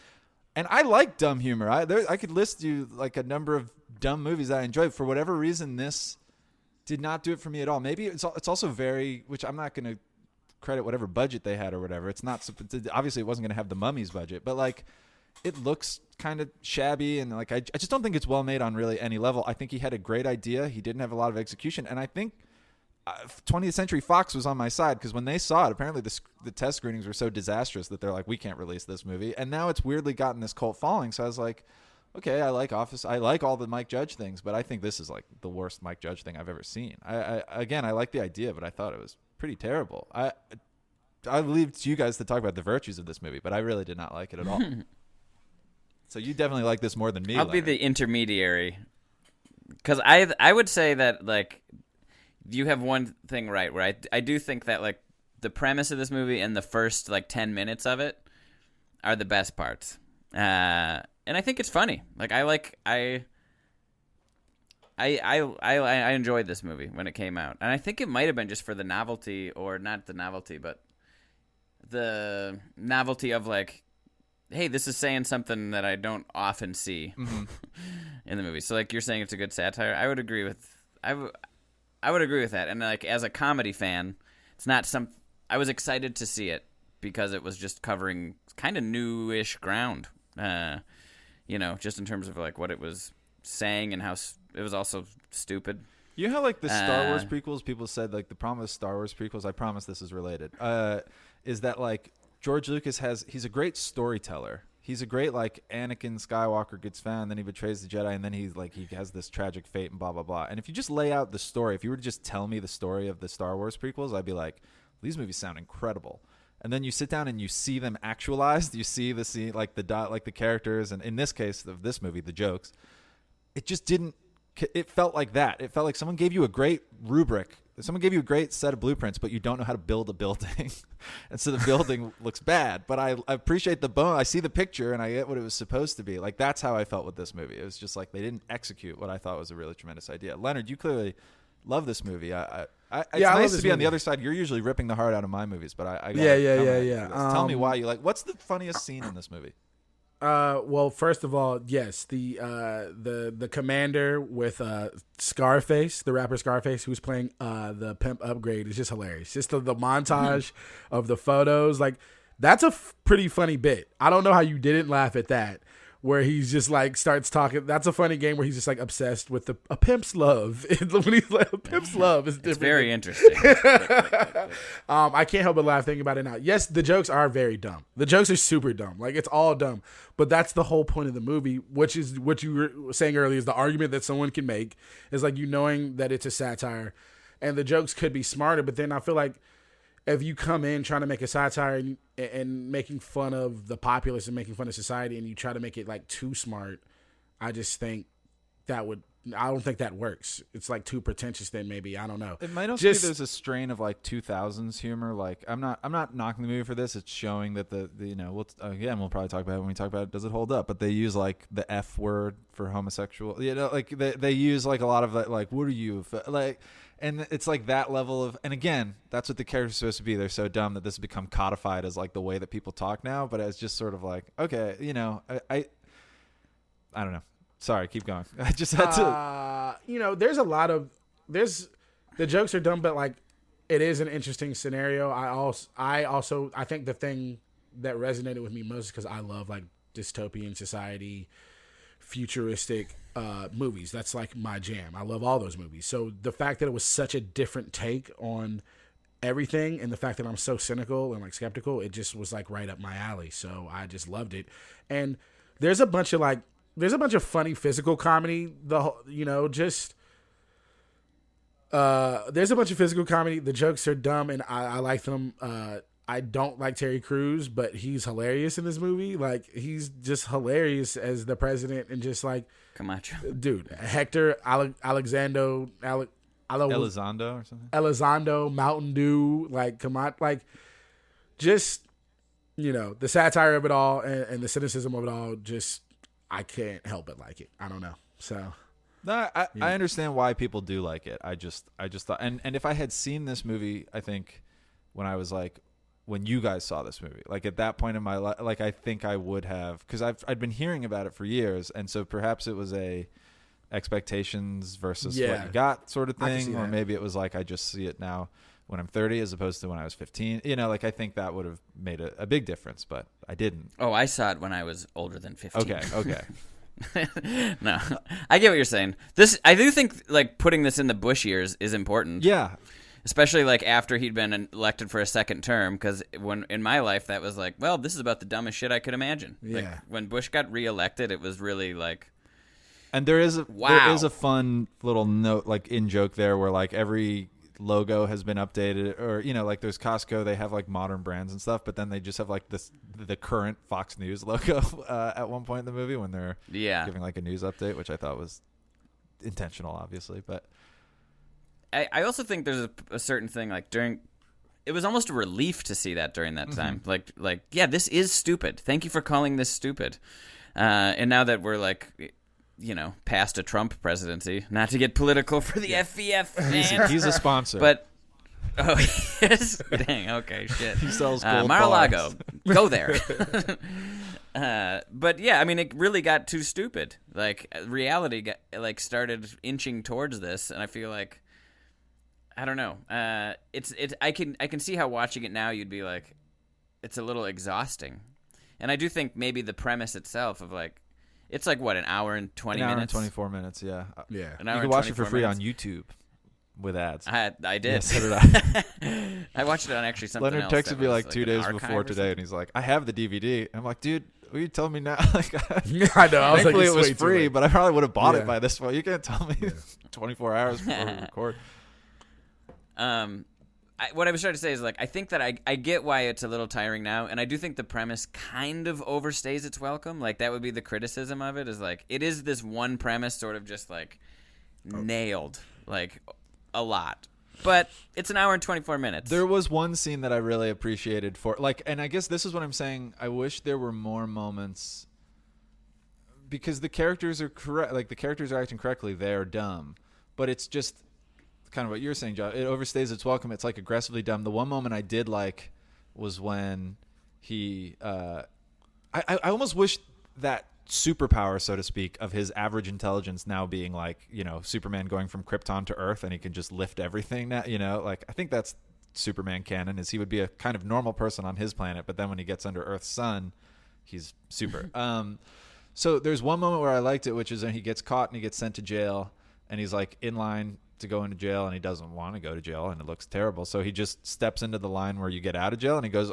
and I like dumb humor. I could list you like a number of dumb movies that I enjoyed. For whatever reason, this did not do it for me at all. Maybe it's also very, which I'm not going to credit whatever budget they had or whatever. It's not, obviously it wasn't going to have the Mummy's budget, but like it looks kind of shabby, and like I just don't think it's well made on really any level. I think he had a great idea. He didn't have a lot of execution, and I think 20th Century Fox was on my side, because when they saw it, apparently the test screenings were so disastrous that they're like, we can't release this movie. And now it's weirdly gotten this cult following. So I was like, okay, I like Office. I like all the Mike Judge things, but I think this is like the worst Mike Judge thing I've ever seen. I like the idea, but I thought it was pretty terrible. I leave it to you guys to talk about the virtues of this movie, but I really did not like it at all. So you definitely like this more than me. I'll be the intermediary, because I would say that like you have one thing right, where I do think that like the premise of this movie and the first like 10 minutes of it are the best parts. And I think it's funny. Like I enjoyed this movie when it came out, and I think it might have been just for the novelty, or not the novelty, but the novelty of like, hey, this is saying something that I don't often see in the movie. So like you're saying it's a good satire. I would agree with I would agree with that. And like as a comedy fan, it's not some. I was excited to see it because it was just covering kind of newish ground. Just in terms of like what it was saying and how it was also stupid. You know how like the Star Wars prequels, people said like the problem with Star Wars prequels, I promise this is related, is that like George Lucas he's a great storyteller. He's a great like Anakin Skywalker gets found, then he betrays the Jedi, and then he has this tragic fate and blah blah blah. And if you just lay out the story, if you were to just tell me the story of the Star Wars prequels, I'd be like, these movies sound incredible. And then you sit down and you see them actualized. You see the scene, like the characters, and in this case of this movie, the jokes. It just didn't. It felt like that. It felt like someone gave you a great rubric. Someone gave you a great set of blueprints, but you don't know how to build a building, and so the building looks bad. But I appreciate the bone. I see the picture, and I get what it was supposed to be. Like that's how I felt with this movie. It was just like they didn't execute what I thought was a really tremendous idea. Leonard, you clearly love this movie. It's nice to be on the other side. You're usually ripping the heart out of my movies, but I tell me why you like. What's the funniest scene in this movie? Well, first of all, yes, the commander with Scarface, the rapper Scarface, who's playing the pimp upgrade, is just hilarious. Just the montage of the photos, like that's a pretty funny bit. I don't know how you didn't laugh at that. Where he's just like starts talking. That's a funny game where he's just like obsessed with a pimp's love. When he's like, a pimp's love is different. It's very interesting. I can't help but laugh thinking about it now. Yes, the jokes are very dumb. The jokes are super dumb. Like it's all dumb. But that's the whole point of the movie, which is what you were saying earlier, is the argument that someone can make is like you knowing that it's a satire, and the jokes could be smarter. But then I feel like if you come in trying to make a satire and making fun of the populace and making fun of society, and you try to make it like too smart, I just think I don't think that works. It's like too pretentious. Then maybe, I don't know. It might also be there's a strain of like 2000s humor. Like I'm not knocking the movie for this. It's showing that the we'll probably talk about it when we talk about it. Does it hold up? But they use like the F word for homosexual. Like they use like a lot of that. Like what are you like? And it's like that level of, and again, that's what the character's supposed to be. They're so dumb that this has become codified as like the way that people talk now. But it's just sort of like, okay, I don't know. Sorry, keep going. I just had to. There's a lot of the jokes are dumb, but like it is an interesting scenario. I think the thing that resonated with me most is because I love like dystopian society, futuristic movies. That's like my jam. I love all those movies. So the fact that it was such a different take on everything, and the fact that I'm so cynical and like skeptical, it just was like right up my alley. So I just loved it. And there's a bunch of funny physical comedy. There's a bunch of physical comedy. The jokes are dumb, and I like them. I don't like Terry Crews, but he's hilarious in this movie. Like he's just hilarious as the president, and just like Camacho, dude, Hector Elizondo or something. Elizondo, Mountain Dew, like Camacho, like just the satire of it all and the cynicism of it all. Just I can't help but like it. I don't know. So no, I understand why people do like it. I just thought, and if I had seen this movie, I think when I was like, when you guys saw this movie, like at that point in my life, like I think I would have, because I'd been hearing about it for years, and so perhaps it was a expectations versus what you got sort of thing, or maybe it was like I just see it now when I'm 30 as opposed to when I was 15. Like I think that would have made a big difference, but I didn't. Oh, I saw it when I was older than 15. Okay. No, I get what you're saying. I do think like putting this in the Bush years is important. Yeah. Especially like after he'd been elected for a second term, because when in my life that was like, well, this is about the dumbest shit I could imagine. Yeah. Like when Bush got reelected, it was really like. And there is a fun little note, like in joke there, where like every logo has been updated, or like there's Costco, they have like modern brands and stuff, but then they just have like the current Fox News logo at one point in the movie when they're giving like a news update, which I thought was intentional, obviously, but. I also think there's a certain thing like it was almost a relief to see that during that time. Mm-hmm. Like, yeah, this is stupid. Thank you for calling this stupid. And now that we're like, past a Trump presidency. Not to get political for the FVF fans. He's a sponsor. But, oh, yes. Dang, okay, shit. He sells gold Mar-a-Lago, bars. go there. But, yeah, I mean, it really got too stupid. Like, reality started inching towards this, and I feel like, I don't know. I can see how watching it now you'd be like, it's a little exhausting. And I do think maybe the premise itself of like, it's like what, an hour and 20 minutes? An hour and 24 minutes, yeah. Yeah. An hour You can and watch it for 24 free minutes. on YouTube with ads. I did. Yeah, so did I. I watched it on actually something Leonard else. texted me like 2 an days archive before or today, something. and he's like, I have the DVD. And I'm like, dude, what are you telling me now? Like, I know. I was like, thankfully, it's it was way too free, late. but I probably would have bought Yeah. it by this point. You can't tell me 24 hours before we record. What I was trying to say is like I think that I get why it's a little tiring now, and I do think the premise kind of overstays its welcome. Like that would be the criticism of it, is like it is this one premise sort of just like nailed like a lot, but it's an hour and 24 minutes. There was one scene that I really appreciated for like, and I guess this is what I'm saying. I wish there were more moments because the characters are correct. Like the characters are acting correctly. They're dumb, but it's just kind of what you're saying, Josh. It overstays its welcome. It's like aggressively dumb. The one moment I did like was when he I almost wish that superpower, so to speak, of his average intelligence now being like, Superman going from Krypton to Earth and he can just lift everything now, like I think that's Superman canon, is he would be a kind of normal person on his planet, but then when he gets under Earth's sun, he's super. So there's one moment where I liked it, which is when he gets caught and he gets sent to jail and he's like in line to go into jail and he doesn't want to go to jail and it looks terrible. So he just steps into the line where you get out of jail and he goes,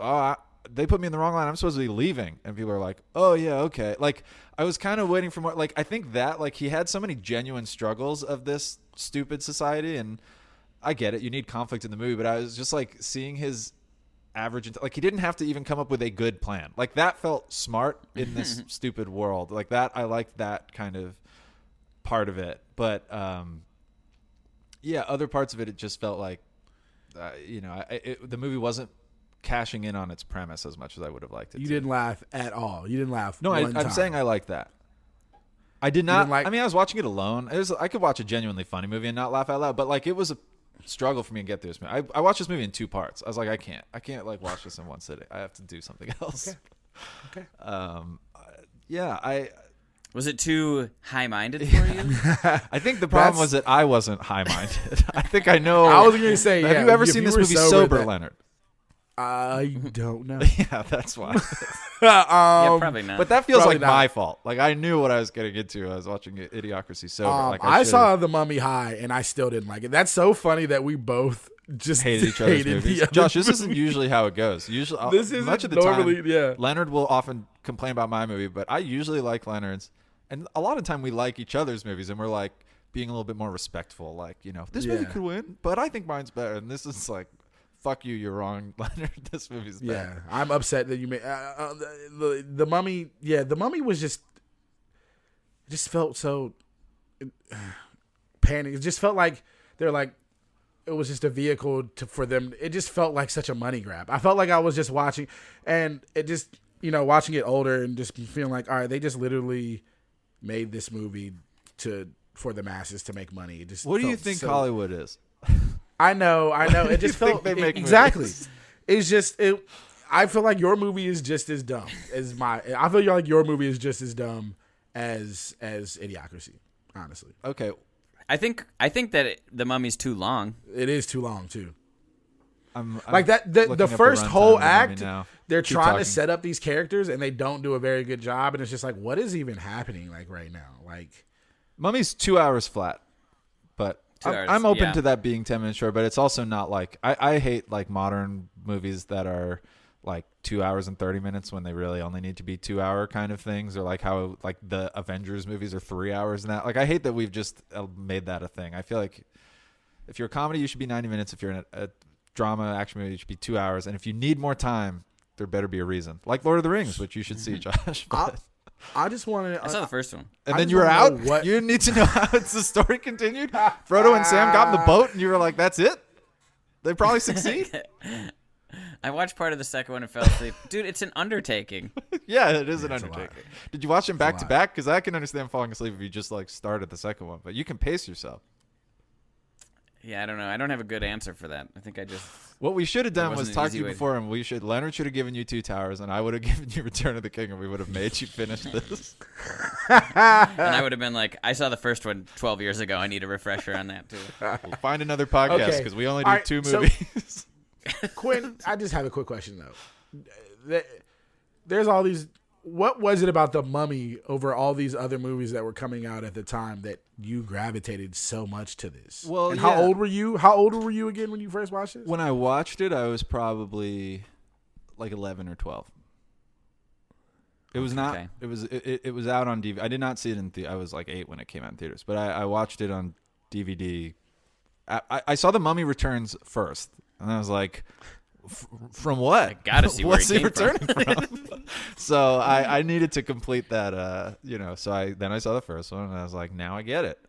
they put me in the wrong line. I'm supposed to be leaving. And people are like, oh yeah, okay. Like I was kind of waiting for more, like, I think that like he had so many genuine struggles of this stupid society, and I get it. You need conflict in the movie, but I was just like seeing his average, like he didn't have to even come up with a good plan. Like that felt smart in this stupid world. Like that, I liked that kind of part of it. But, yeah, other parts of it, it just felt like, the movie wasn't cashing in on its premise as much as I would have liked it. You to. didn't laugh at all. You didn't laugh. No, one I'm time. saying I like that. I did not. like- I mean, I was watching it alone. I could watch a genuinely funny movie and not laugh out loud, but like it was a struggle for me to get through this movie. I watched this movie in 2 parts. I was like, I can't like watch this in one sitting. I have to do something else. Okay. Yeah, Was it too high-minded for you? I think the problem was that I wasn't high-minded. I think I know. I was going to say, Have yeah, you ever if seen you this were movie sober, that- Leonard? I don't know. Yeah, that's why. Yeah, probably not. But that feels Probably like not. my fault. Like I knew what I was getting into. I was watching Idiocracy sober. Like I should've saw The Mummy high, and I still didn't like it. That's so funny that we both just hated each other's hated movies. the other Josh, this movie. isn't usually how it goes. Usually, This isn't much of the normally- time. yeah. Leonard will often complain about my movie, but I usually like Leonard's, and a lot of time we like each other's movies, and we're like being a little bit more respectful. Like this movie Yeah. could win, but I think mine's better. And this is like, fuck you, you're wrong, Leonard. This movie's better. Yeah, I'm upset that you made the Mummy. Yeah, The Mummy was just felt so panic. It just felt like they're like it was just a vehicle for them. It just felt like such a money grab. I felt like I was just watching, and it just watching it older and just feeling like, all right, they just literally made this movie for the masses to make money. It just What do you felt think so- Hollywood is? I know. It just think felt they make exactly. movies? It's just it. I feel like your movie is just as dumb as my. I feel like your movie is just as dumb as Idiocracy. Honestly, Okay, I think that The Mummy's too long. it is too long too. I'm Like that. looking The up first runtime whole of the movie act, now. they're Keep trying talking. to set up these characters, and they don't do a very good job. And it's just like, what is even happening? Like right now, like. Mummy's 2 hours flat, but 2 hours, I'm open yeah. to that being 10 minutes short. But it's also not like I hate like modern movies that are like 2 hours and 30 minutes when they really only need to be 2 hour kind of things, or like how like the Avengers movies are 3 hours now. Like I hate that we've just made that a thing. I feel like if you're a comedy, you should be 90 minutes. If you're in a drama action movie, it should be 2 hours. And if you need more time, there better be a reason. Like Lord of the Rings, which you should see, Josh. But, I just wanted. I saw the first one. and I then just you were wanna out. know what- You didn't need to know how the story continued. Frodo and Sam got in the boat, and you were like, "That's it." They probably succeed. I watched part of the second one and fell asleep. Dude, it's an undertaking. Yeah, it is an That's a undertaking. Did you watch them back to lot. back? Because I can understand falling asleep if you just like start at the second one, but you can pace yourself. Yeah, I don't know. I don't have a good answer for that. I think I just... What we should have done was wasn't an talk to easy you way. before, and Leonard should have given you Two Towers, and I would have given you Return of the King, and we would have made you finish this. And I would have been like, I saw the first one 12 years ago. I need a refresher on that, too. We'll find another podcast Okay. because we only do All right, two so- movies. Quinn, I just have a quick question though. There's all these. What was it about The Mummy over all these other movies that were coming out at the time that you gravitated so much to this? Well, and yeah. how old were you? How old were you again when you first watched this? When I watched it, I was probably like 11 or 12. It was not. Okay. It was out on DVD. I did not see it in. I was like 8 when it came out in theaters, but I watched it on DVD. I saw The Mummy Returns first, and I was like, from what? I gotta see where What's he he came from. returning from? So I needed to complete that. So I saw the first one, and I was like, now I get it.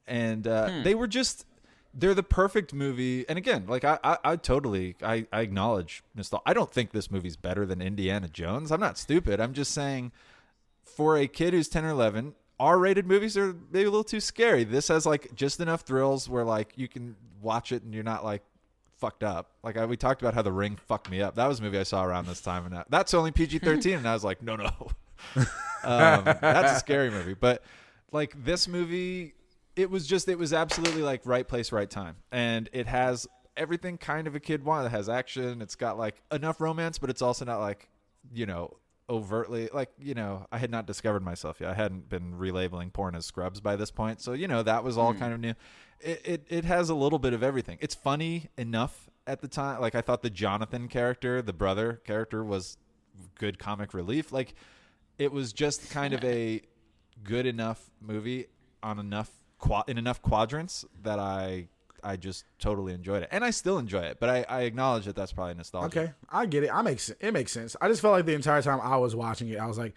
They were just. They're the perfect movie. And again, like I totally acknowledge nostalgia. I don't think this movie's better than Indiana Jones. I'm not stupid. I'm just saying for a kid who's 10 or 11, R-rated movies are maybe a little too scary. This has like just enough thrills where like you can watch it and you're not like fucked up. Like we talked about how The Ring fucked me up. That was a movie I saw around this time, and that's only PG-13, and I was like, no. That's a scary movie. But like this movie, it was absolutely like right place, right time. And it has everything kind of a kid wants. It has action. It's got like enough romance, but it's also not like, overtly like, I had not discovered myself yet. I hadn't been relabeling porn as Scrubs by this point. So, that was all kind of new. It has a little bit of everything. It's funny enough at the time. Like I thought the Jonathan character, the brother character, was good comic relief. Like it was just kind of a good enough movie on in enough quadrants that I just totally enjoyed it, and I still enjoy it. But I acknowledge that that's probably nostalgia. Okay, I get it. It makes sense. I just felt like the entire time I was watching it, I was like,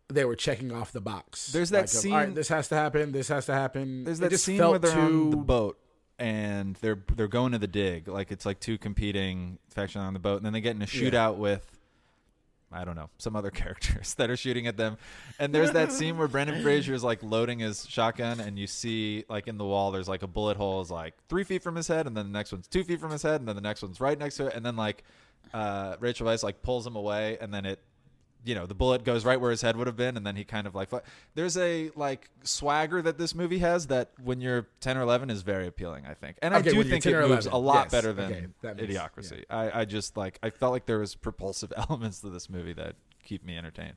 they were checking off the box. There's that like, scene. All right, this has to happen. This has to happen. There's It that just scene felt where they're on the too- boat and they're going to the dig. Like it's like two competing factions on the boat, and then they get in a shootout with, I don't know, some other characters that are shooting at them. And there's that scene where Brendan Fraser is like loading his shotgun, and you see like in the wall there's like a bullet hole is like 3 feet from his head, and then the next one's 2 feet from his head, and then the next one's right next to it, and then like Rachel Weisz like pulls him away, and then it, the bullet goes right where his head would have been, and then he kind of like there's a like swagger that this movie has that when you're 10 or 11 is very appealing, I think. And Okay, I do when you're think 10 it or moves 11, a lot yes. better than Okay, that makes- Idiocracy. I just like I felt like there was propulsive elements to this movie that keep me entertained.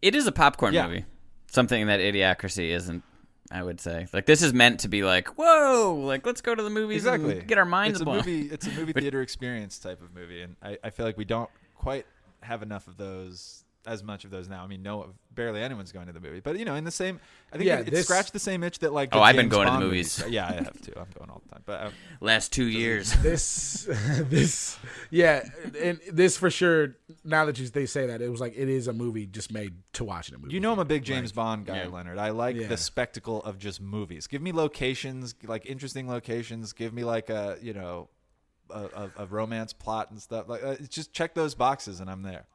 It is a popcorn Yeah. movie. Something that Idiocracy isn't, I would say. Like, this is meant to be like, whoa, like, let's go to the movies Exactly. and get our minds blown. It's a movie theater experience type of movie, and I feel like we don't quite have enough of those, as much of those now. I mean, barely anyone's going to the movie, but in the same, I think it scratched the same itch that like. Oh, I've been James going to the Bond movies. Yeah, I have too. I'm going all the time, but Last 2 years. And this for sure. Now that they say that, it was like it is a movie just made to watch in a movie. I'm a big James Bond guy, Yeah. Leonard. I like Yeah. the spectacle of just movies. Give me locations, like interesting locations. Give me like a romance plot and stuff. Like just check those boxes, and I'm there.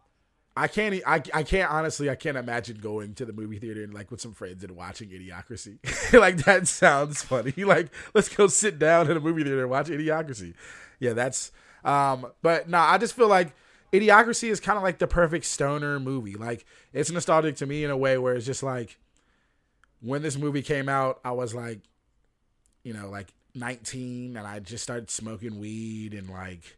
I can't honestly. I can't imagine going to the movie theater and like with some friends and watching Idiocracy. Like that sounds funny. Like let's go sit down in a movie theater and watch Idiocracy. Yeah, that's. But no, I just feel like Idiocracy is kind of like the perfect stoner movie. Like it's nostalgic to me in a way where it's just like when this movie came out, I was like, like 19, and I just started smoking weed, and like,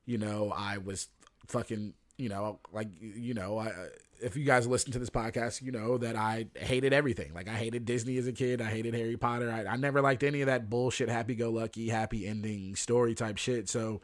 I was fucking. If you guys listen to this podcast, you know that I hated everything. Like I hated Disney as a kid. I hated Harry Potter. I never liked any of that bullshit, happy-go-lucky, happy ending story type shit. So,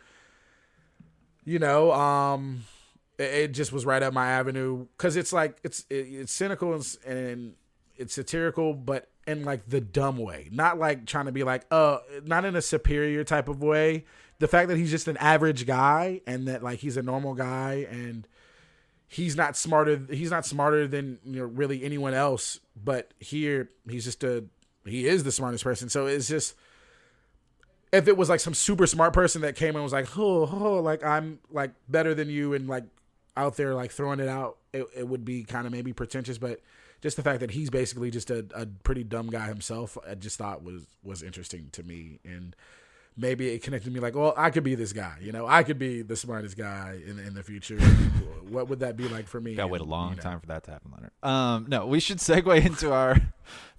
it just was right up my avenue because it's like it's cynical and it's satirical, but in like the dumb way, not like trying to be like, not in a superior type of way. The fact that he's just an average guy and that like he's a normal guy and he's not smarter than really anyone else, but here he is the smartest person. So it's just if it was like some super smart person that came and was like, like I'm like better than you and like out there like throwing it out, it would be kind of maybe pretentious. But just the fact that he's basically just a pretty dumb guy himself, I just thought was interesting to me. And maybe it connected me like, well, I could be this guy. I could be the smartest guy in the future. What would that be like for me? Gotta wait a long time for that to happen, Leonard. No, we should segue into our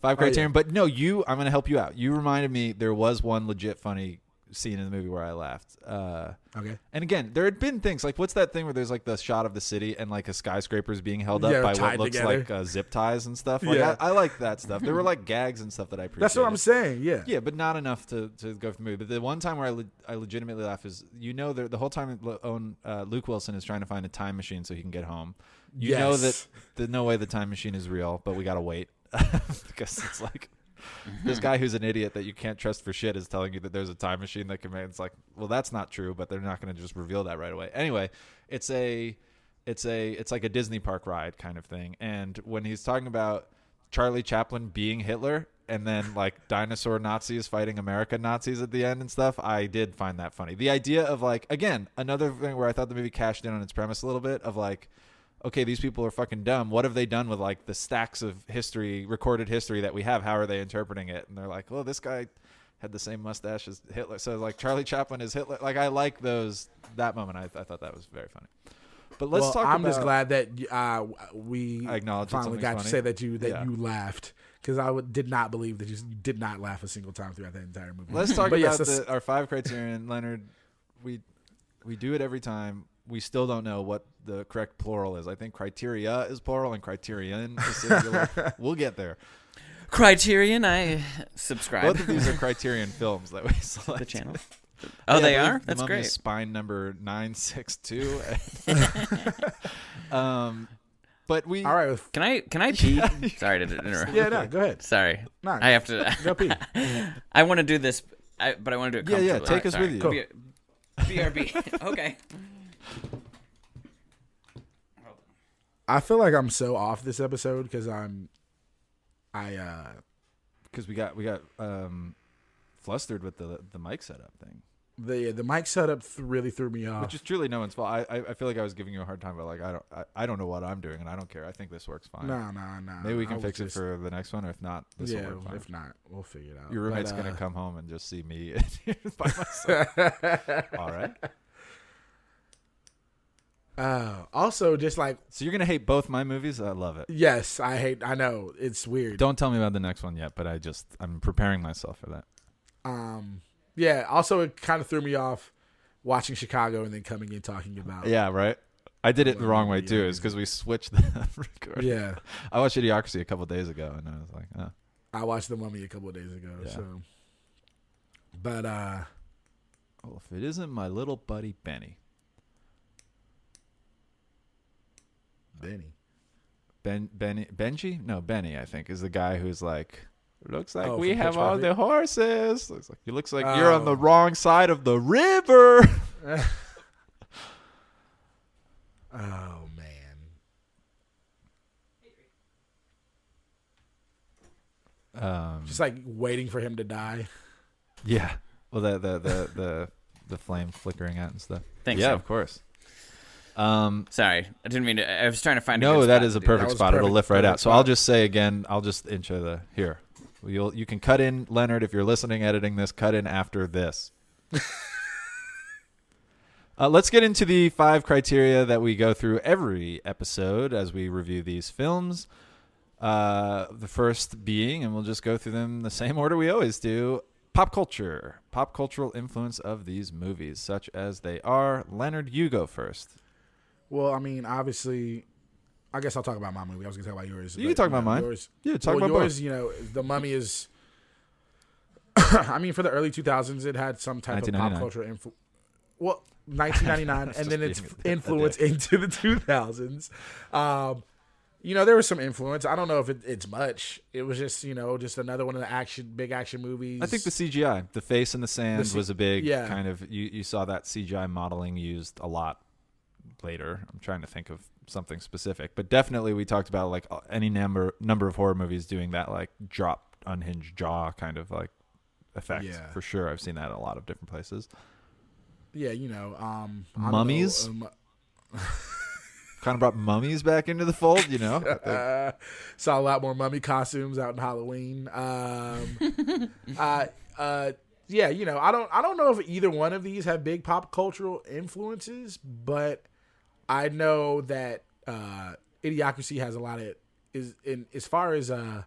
5 criterion. But no, I'm going to help you out. You reminded me there was one legit funny scene in the movie where I laughed. Okay. And again, there had been things like, what's that thing where there's like the shot of the city and like a skyscraper is being held up by what looks together. like zip ties and stuff. Like, I like that stuff. There were like gags and stuff that I appreciated. That's what I'm saying. Yeah. Yeah, but not enough to go for the movie. But the one time where I legitimately laugh is, the whole time Luke Wilson is trying to find a time machine so he can get home. You know that there's no way the time machine is real, but we got to wait because it's like, this guy who's an idiot that you can't trust for shit is telling you that there's a time machine that can make. It's like, well, that's not true, but they're not going to just reveal that right away. Anyway, it's like a Disney park ride kind of thing. And when he's talking about Charlie Chaplin being Hitler and then like dinosaur Nazis fighting American Nazis at the end and stuff, I did find that funny. The idea of like, again, another thing where I thought the movie cashed in on its premise a little bit of like, okay, these people are fucking dumb. What have they done with like the stacks of recorded history that we have? How are they interpreting it? And they're like, well, this guy had the same mustache as Hitler. So like Charlie Chaplin is Hitler. Like I like that moment. I thought that was very funny. But let's talk about. I'm just glad that we finally got to say that you laughed, because I did not believe that you did not laugh a single time throughout that entire movie. Let's talk about our 5 criterion, Leonard. We do it every time. We still don't know what the correct plural is. I think criteria is plural and criterion is singular. We'll get there. Criterion, I subscribe. Both of these are Criterion films that we select. The channel. Oh, they are? That's the great. Spine number 962. But we. All right. Can I pee? Sorry to interrupt. Yeah, no, go ahead. Sorry. No, I have to. Go pee. I want to do this, but I want to do it comfortably. Yeah, take us with you. Cool. BRB. Okay. I feel like I'm so off this episode because because we got flustered with the mic setup thing. The mic setup really threw me off. Which is truly no one's fault. I feel like I was giving you a hard time, but like I don't know what I'm doing and I don't care. I think this works fine. No. Maybe we can fix it for the next one. Or if not, this will work fine. If not, we'll figure it out. Your roommate's gonna come home and just see me by myself. All right. Also, just like, so you're gonna hate both my movies. I love it. Yes, I know it's weird. Don't tell me about the next one yet, but I'm preparing myself for that. Yeah. Also, it kind of threw me off watching Chicago and then coming in talking about. Yeah, right. I did it the wrong way too. Is because we switched the recording. Yeah. I watched Idiocracy a couple of days ago, and I was like, oh. I watched The Mummy a couple of days ago. Yeah. So, but well, if it isn't my little buddy Benny. Benji? No, Benny, I think, is the guy who's like, looks like we have all the horses. He looks like you're on the wrong side of the river. Oh, man. Just like waiting for him to die. Yeah. Well, the flame flickering out and stuff. Thanks. Yeah, Sam. Of course. Sorry, I didn't mean to. I was trying to find. No, that is a perfect was spot. perfect. It'll lift right out. So spot. I'll just say again. I'll just intro here. You can cut in, Leonard, if you're listening, editing this. Cut in after this. Let's get into the 5 criteria that we go through every episode as we review these films. The first being, and we'll just go through them the same order we always do. Pop cultural influence of these movies, such as they are. Leonard, you go first. Well, I mean, obviously, I guess I'll talk about my movie. I was going to talk about yours. You can talk about mine. Yours, Yeah, talk about yours. both. The Mummy is. I mean, for the early 2000s, it had some type of pop culture influence. Well, 1999, and then its influence into the 2000s. There was some influence. I don't know if it's much. It was just, just another one of the big action movies. I think the CGI, the face in the sand, was a big kind of. You saw that CGI modeling used a lot later. I'm trying to think of something specific, but definitely we talked about like any number of horror movies doing that like drop unhinged jaw kind of like effect for sure. I've seen that in a lot of different places. Yeah, mummies. Kind of brought mummies back into the fold, Saw a lot more mummy costumes out in Halloween. Yeah, I don't know if either one of these have big pop cultural influences, but I know that Idiocracy has a lot of as far as I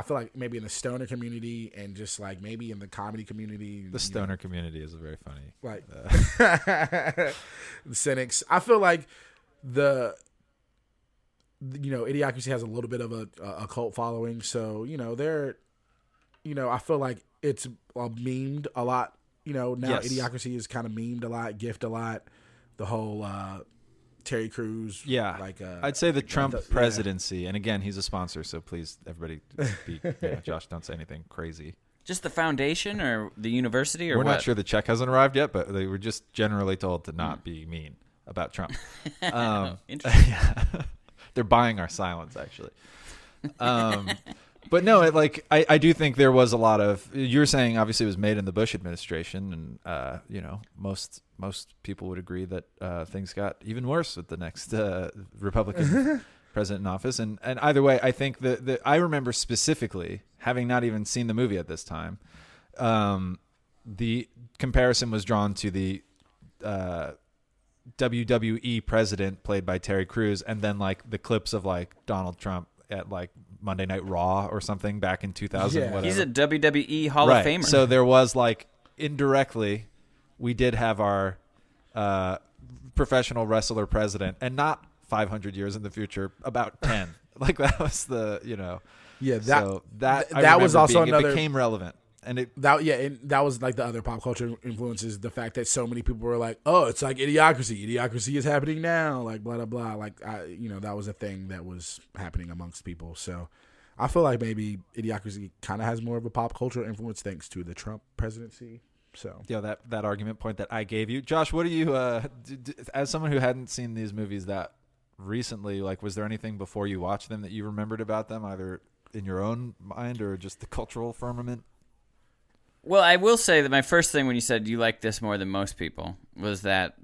feel like maybe in the stoner community and just like maybe in the comedy community. The stoner community is very funny. Like the cynics. I feel like Idiocracy has a little bit of a cult following, so they're I feel like it's memed a lot. Now yes. Idiocracy is kind of memed a lot, gift a lot. The whole Terry Crews. Yeah, I'd say the Trump presidency, and again, he's a sponsor, so please, everybody, Josh, don't say anything crazy. Just the foundation or the university, or we're what? Not sure the check hasn't arrived yet, but they were just generally told to not be mean about Trump. Interesting. Yeah. They're buying our silence, actually. But no, I do think there was a lot of. You're saying obviously it was made in the Bush administration, and most people would agree that things got even worse with the next Republican president in office. And either way, I think that I remember specifically having not even seen the movie at this time. The comparison was drawn to the WWE president played by Terry Crews, and then like the clips of like Donald Trump at like Monday Night Raw or something back in 2000. Yeah. Whatever. He's a WWE Hall of Famer. So there was like indirectly, we did have our professional wrestler president, and not 500 years in the future, about 10. Like that was the Yeah, that was also it became relevant. And that was like the other pop culture influences. The fact that so many people were like, "Oh, it's like Idiocracy. Idiocracy is happening now." Like blah blah blah. Like that was a thing that was happening amongst people. So I feel like maybe Idiocracy kind of has more of a pop culture influence thanks to the Trump presidency. So that argument point that I gave you, Josh. What do you as someone who hadn't seen these movies that recently? Like, was there anything before you watched them that you remembered about them, either in your own mind or just the cultural firmament? Well, I will say that my first thing when you said you like this more than most people was that,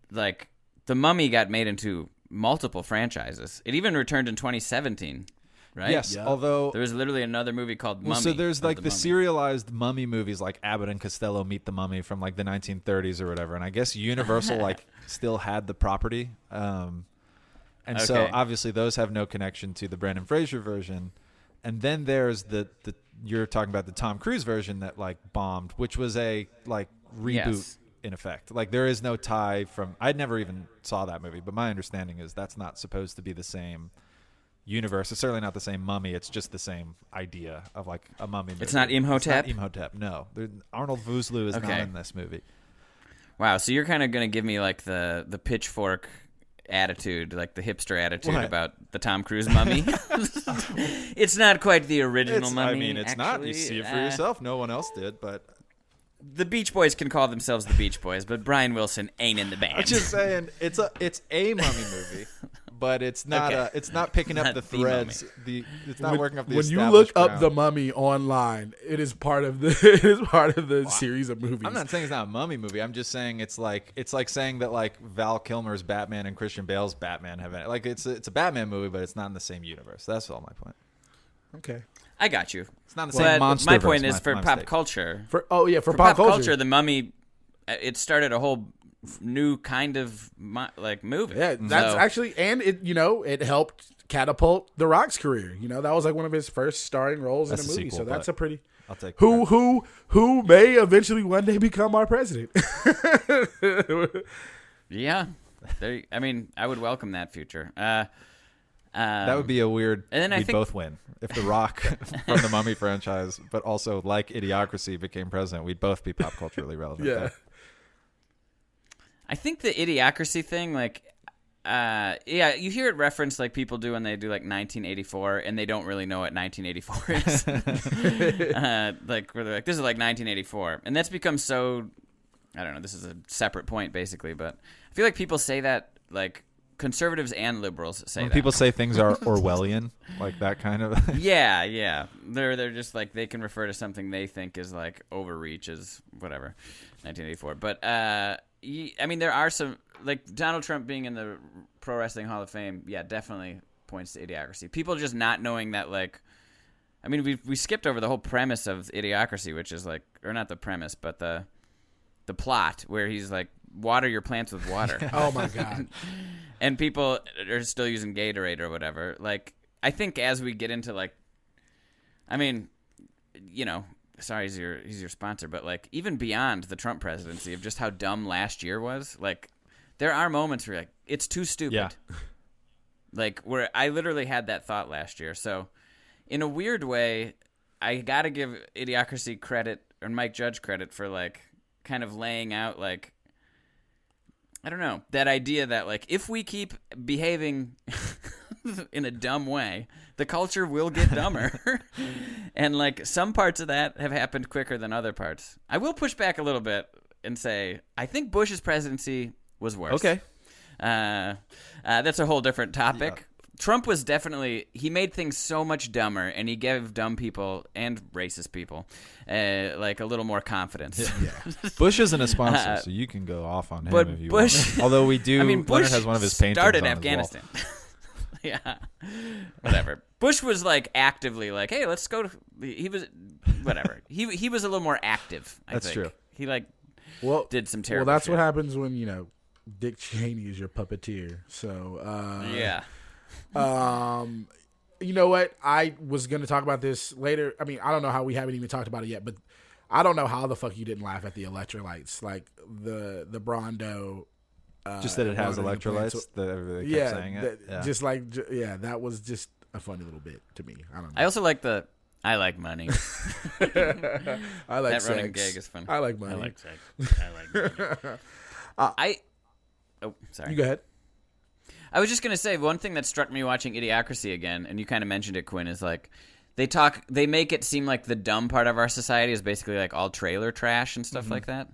like, The Mummy got made into multiple franchises. It even returned in 2017, right? Yes, yeah. Although there was literally another movie called Mummy. So there's like the serialized Mummy movies, like Abbott and Costello Meet the Mummy from like the 1930s or whatever. And I guess Universal like still had the property, so obviously those have no connection to the Brendan Fraser version. And then there's the you're talking about the Tom Cruise version that like bombed, which was a like reboot in effect. Like there is no tie from. I never even saw that movie, but my understanding is that's not supposed to be the same universe. It's certainly not the same mummy. It's just the same idea of like a mummy movie. It's not Imhotep? It's not Imhotep, no. Arnold Vosloo is not in this movie. Wow, so you're kind of going to give me like the pitchfork attitude, like the hipster attitude about the Tom Cruise mummy. It's not quite the original mummy. I mean, it's actually. not. You see it for yourself. No one else did, but the Beach Boys can call themselves the Beach Boys, but Brian Wilson ain't in the band. I'm just saying, it's a mummy movie, but it's not it's not picking up Not the the threads. It's not working up the. When you look up ground. The Mummy online, it is part of the series of movies. I'm not saying it's not a mummy movie. I'm just saying it's like saying that like Val Kilmer's Batman and Christian Bale's Batman have like it's a Batman movie, but it's not in the same universe. That's all my point. Okay. I got you. It's not the same monster. My point is for pop culture. For pop culture, the Mummy, it started a whole new kind of like movie. Yeah, that's actually, and it helped catapult The Rock's career. That was like one of his first starring roles in a movie. Sequel, so that's a pretty. I'll take who may eventually one day become our president. Yeah, I mean, I would welcome that future. That would be a weird. And then we'd both win if The Rock from the Mummy franchise, but also like Idiocracy became president. We'd both be pop culturally relevant. Yeah. I think the Idiocracy thing, like, you hear it referenced like people do when they do like 1984, and they don't really know what 1984 is. Like, where they're like, this is like 1984, and that's become so. I don't know. This is a separate point, basically, but I feel like people say that like conservatives and liberals say When that. people say things are Orwellian, like that kind of. Yeah. They're just like they can refer to something they think is like overreach is whatever, 1984. But I mean, there are some like Donald Trump being in the Pro Wrestling Hall of Fame. Yeah, definitely points to Idiocracy. People just not knowing that like. I mean, we skipped over the whole premise of Idiocracy, which is like, or not the premise, but the plot where he's like, water your plants with water. Oh my God. And people are still using Gatorade or whatever. Like, I think as we get into like, I mean, you know, sorry, he's your sponsor, but like even beyond the Trump presidency of just how dumb last year was, like there are moments where you're like, it's too stupid. Yeah. Like where I literally had that thought last year. So in a weird way, I got to give Idiocracy credit or Mike Judge credit for like kind of laying out like, I don't know, that idea that like if we keep behaving in a dumb way, the culture will get dumber. And like some parts of that have happened quicker than other parts. I will push back a little bit and say I think Bush's presidency was worse. Okay. That's a whole different topic. Yeah. Trump was definitely, he made things so much dumber, and he gave dumb people and racist people like a little more confidence. Yeah. Bush isn't a sponsor, so you can go off on him but if you Bush, want. Although we do, I mean, Bush Leonard has one of his paintings started on Afghanistan. his wall. Yeah, whatever. Bush was like actively like, hey, let's go to. He was whatever. He was a little more active. I That's think. true. He like Well, did some terrible. Well, that's shit. what happens when Dick Cheney is your puppeteer. So Yeah. You know what? I was going to talk about this later. I mean, I don't know how we haven't even talked about it yet, but I don't know how the fuck you didn't laugh at the electrolytes, like the Brondo. Just that it has watering the plants. electrolytes. That they kept saying it. just like that was just a funny little bit to me. I don't know. I also like I like money. I like That sex. running gag is fun. I like money. I like sex. I like money. Oh, sorry. You go ahead. I was just gonna say one thing that struck me watching Idiocracy again, and you kind of mentioned it, Quinn, is like they make it seem like the dumb part of our society is basically like all trailer trash and stuff like that.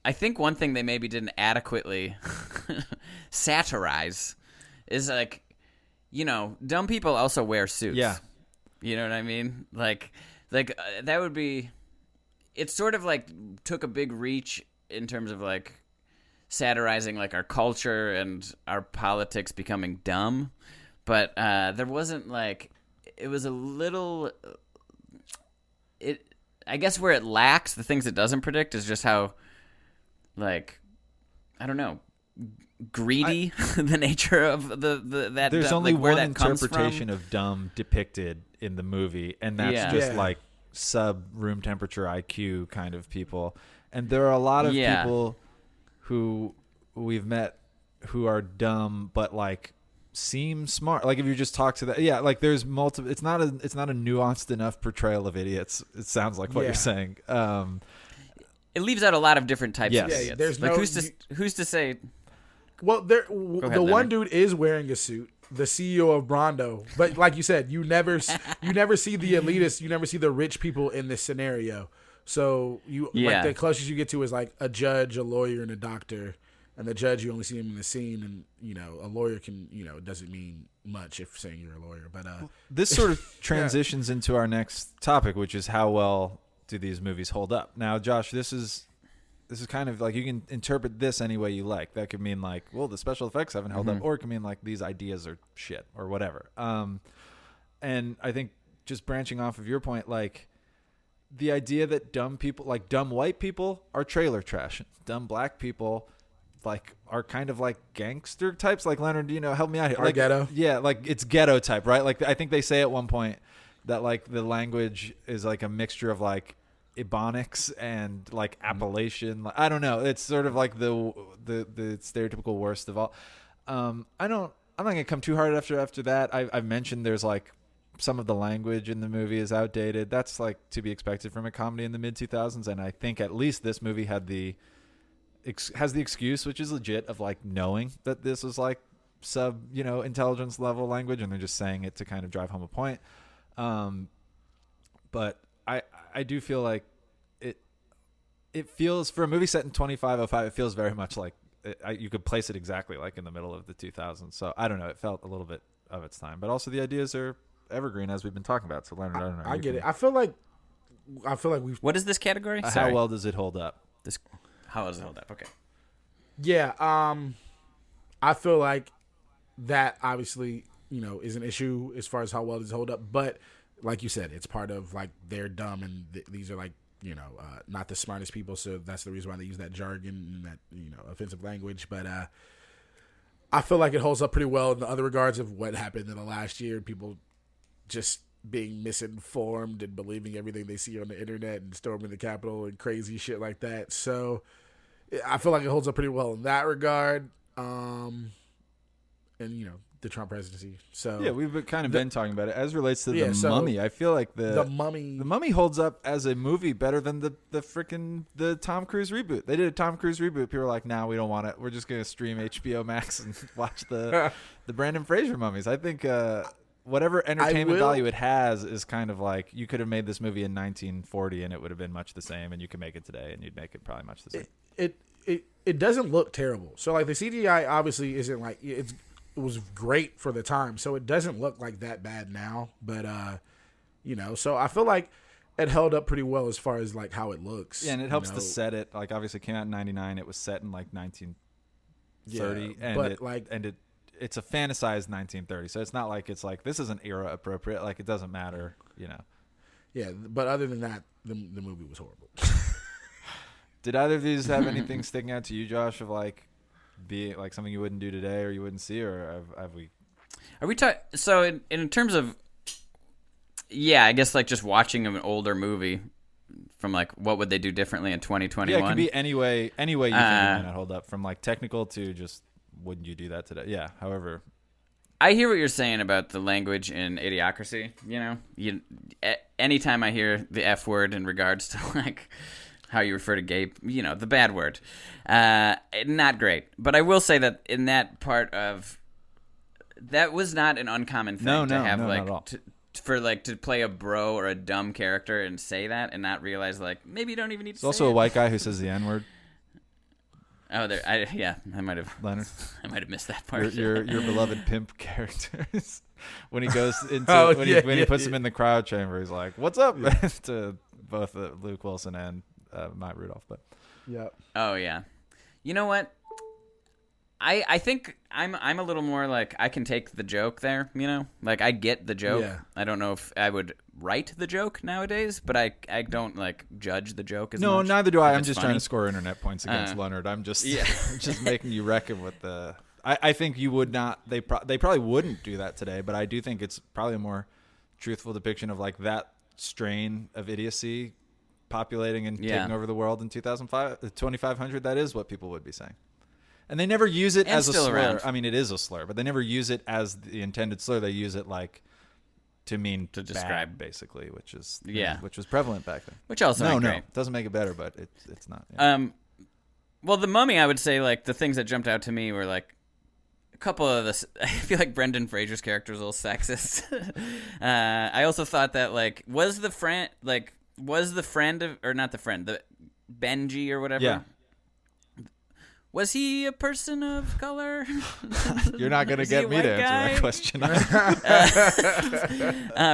I think one thing they maybe didn't adequately satirize is like, dumb people also wear suits. Yeah. You know what I mean? Like that would be. It sort of like took a big reach in terms of like satirizing like our culture and our politics becoming dumb, but there wasn't like it was a little. I guess where it lacks, the things it doesn't predict is just how, like, I don't know, greedy the nature of that. There's only like, where one that comes interpretation from. of dumb depicted in the movie, and that's just like sub room temperature IQ kind of people. And there are a lot of people who we've met who are dumb but like seem smart. Like if you just talk to that, like there's multiple. It's not a nuanced enough portrayal of idiots. It sounds like what you're saying. It leaves out a lot of different types of idiots. There's like no, who's to say? Well, ahead, one dude is wearing a suit, the CEO of Brondo. But like you said, you never see the elitists, you never see the rich people in this scenario. So like the closest you get to is like a judge, a lawyer, and a doctor. And the judge, you only see him in the scene, and a lawyer can, it doesn't mean much if saying you're a lawyer. But this sort of transitions into our next topic, which is how well do these movies hold up? Now, Josh, this is kind of like you can interpret this any way you like. That could mean like, well, the special effects haven't held up, or it could mean like these ideas are shit or whatever. And I think just branching off of your point, like the idea that dumb people, like dumb white people, are trailer trash. Dumb black people, like, are kind of like gangster types. Like, Leonard, help me out here. Like ghetto. Yeah, like it's ghetto type, right? Like I think they say at one point that like the language is like a mixture of like Ebonics and like Appalachian. I don't know. It's sort of like the stereotypical worst of all. I'm not gonna come too hard after that. I've mentioned there's like some of the language in the movie is outdated. That's like to be expected from a comedy in the mid 2000s, and I think at least this movie has the excuse, which is legit, of like knowing that this is like sub intelligence level language, and they're just saying it to kind of drive home a point. But I do feel like it feels, for a movie set in 2505, it feels very much like you could place it exactly like in the middle of the 2000s. So I don't know. It felt a little bit of its time, but also the ideas are evergreen as we've been talking about. So Leonard, I don't know. I get it. I feel like we've. What is this category? How well does it hold up? How does it hold up? Okay. Yeah. I feel like that obviously, is an issue as far as how well does it hold up. But like you said, it's part of like they're dumb and these are like, not the smartest people. So that's the reason why they use that jargon and that, offensive language. But I feel like it holds up pretty well in the other regards of what happened in the last year. People just being misinformed and believing everything they see on the internet and storming the Capitol and crazy shit like that. So I feel like it holds up pretty well in that regard. And, the Trump presidency. So yeah, we've kind of been talking about it as relates to the Mummy. I feel like the Mummy holds up as a movie better than the Tom Cruise reboot. They did a Tom Cruise reboot. People were like, "Nah, we don't want it. We're just gonna stream HBO Max and watch the Brandon Fraser mummies." I think whatever entertainment value it has is kind of like you could have made this movie in 1940 and it would have been much the same, and you could make it today and you'd make it probably much the same. It doesn't look terrible. So like the CGI obviously isn't like it was great for the time, so it doesn't look like that bad now. But so I feel like it held up pretty well as far as like how it looks. Yeah, and it helps to set it. Like obviously, it came out in '99. It was set in like 1930, and it's a fantasized 1930. So it's not like it's like this isn't era appropriate. Like it doesn't matter, Yeah, but other than that, the movie was horrible. Did either of these have anything sticking out to you, Josh, of like being like something you wouldn't do today or you wouldn't see, or have we? Are we talking? So in terms of, yeah, I guess like just watching an older movie from like what would they do differently in 2021? Yeah, it could be any way you think it might not hold up, from like technical to just wouldn't you do that today? Yeah, however. I hear what you're saying about the language in Idiocracy. Anytime I hear the F word in regards to like how you refer to gay, the bad word, not great. But I will say that in that part of that was not an uncommon thing to have like to play a bro or a dumb character and say that and not realize like maybe you don't even need to. It's also a white guy who says the N word. Oh, I might have Leonard. I might have missed that part. Your beloved pimp characters. When he goes into when he puts him in the crowd chamber, he's like, "What's up?" to both Luke Wilson and Matt Rudolph. But yeah. Oh yeah. You know what? I think I'm a little more like I can take the joke there. Like I get the joke. Yeah. I don't know if I would write the joke nowadays, but I don't like judge the joke as much. No, neither do I. I'm just trying to score internet points against Leonard. I'm just just making you reckon with the. I think you would not. They probably wouldn't do that today, but I do think it's probably a more truthful depiction of like that strain of idiocy populating and taking over the world in 2500. That is what people would be saying. And they never use it as a slur. Around. I mean, it is a slur, but they never use it as the intended slur. They use it like to mean to describe, bad, basically, which was prevalent back then. Which also doesn't make it better, but it's not. Yeah. Well, the Mummy, I would say like the things that jumped out to me were like a couple of the. I feel like Brendan Fraser's character was a little sexist. I also thought that like was the friend of or not the friend the Benji or whatever. Yeah. Was he a person of color? You're not going to get me to answer that question.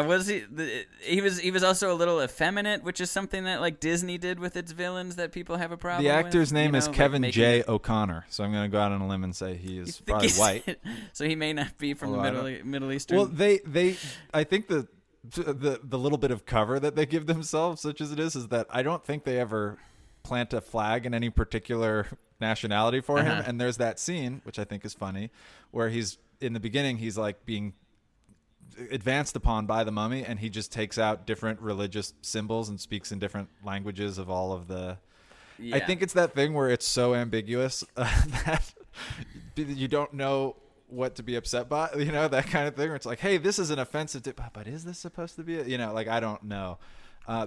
Was he? He was also a little effeminate, which is something that like Disney did with its villains that people have a problem with. The actor's name is Kevin J. O'Connor, so I'm going to go out on a limb and say he is probably white. So he may not be from the Middle Eastern. Well, I think the little bit of cover that they give themselves, such as it is that I don't think they ever plant a flag in any particular nationality for him. And there's that scene, which I think is funny, where he's in the beginning, he's like being advanced upon by the mummy, and he just takes out different religious symbols and speaks in different languages of all of the. Yeah. I think it's that thing where it's so ambiguous that you don't know what to be upset by, that kind of thing where it's like, hey, this is an offensive but is this supposed to be I don't know.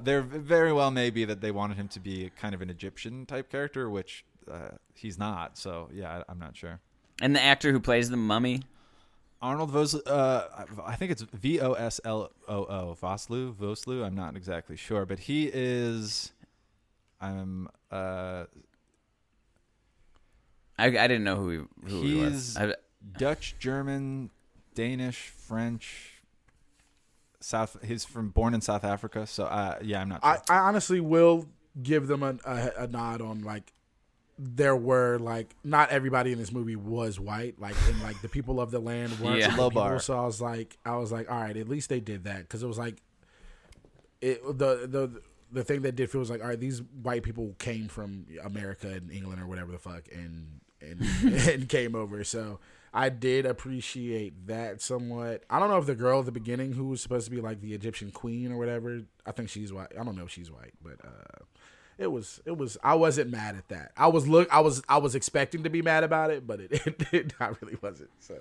There very well may be that they wanted him to be kind of an Egyptian type character, which he's not. So yeah, I'm not sure. And the actor who plays the mummy, Arnold Vosloo, I think it's Vosloo, Vosloo. I'm not exactly sure, but he is. I didn't know who he was. He's Dutch, German, Danish, French, He's born in South Africa. So I'm not sure. I honestly will give them a nod on like there were like not everybody in this movie was white, like and like the people of the land weren't Yeah. low bar. So I was like all right, at least they did that because it was like the thing that did feel was like all right, these white people came from America and England or whatever the fuck and came over. So I did appreciate that somewhat. I don't know if the girl at the beginning who was supposed to be like the Egyptian queen or whatever, I think she's white. I don't know if she's white, but it was I wasn't mad at that. I was expecting to be mad about it, but I really wasn't. So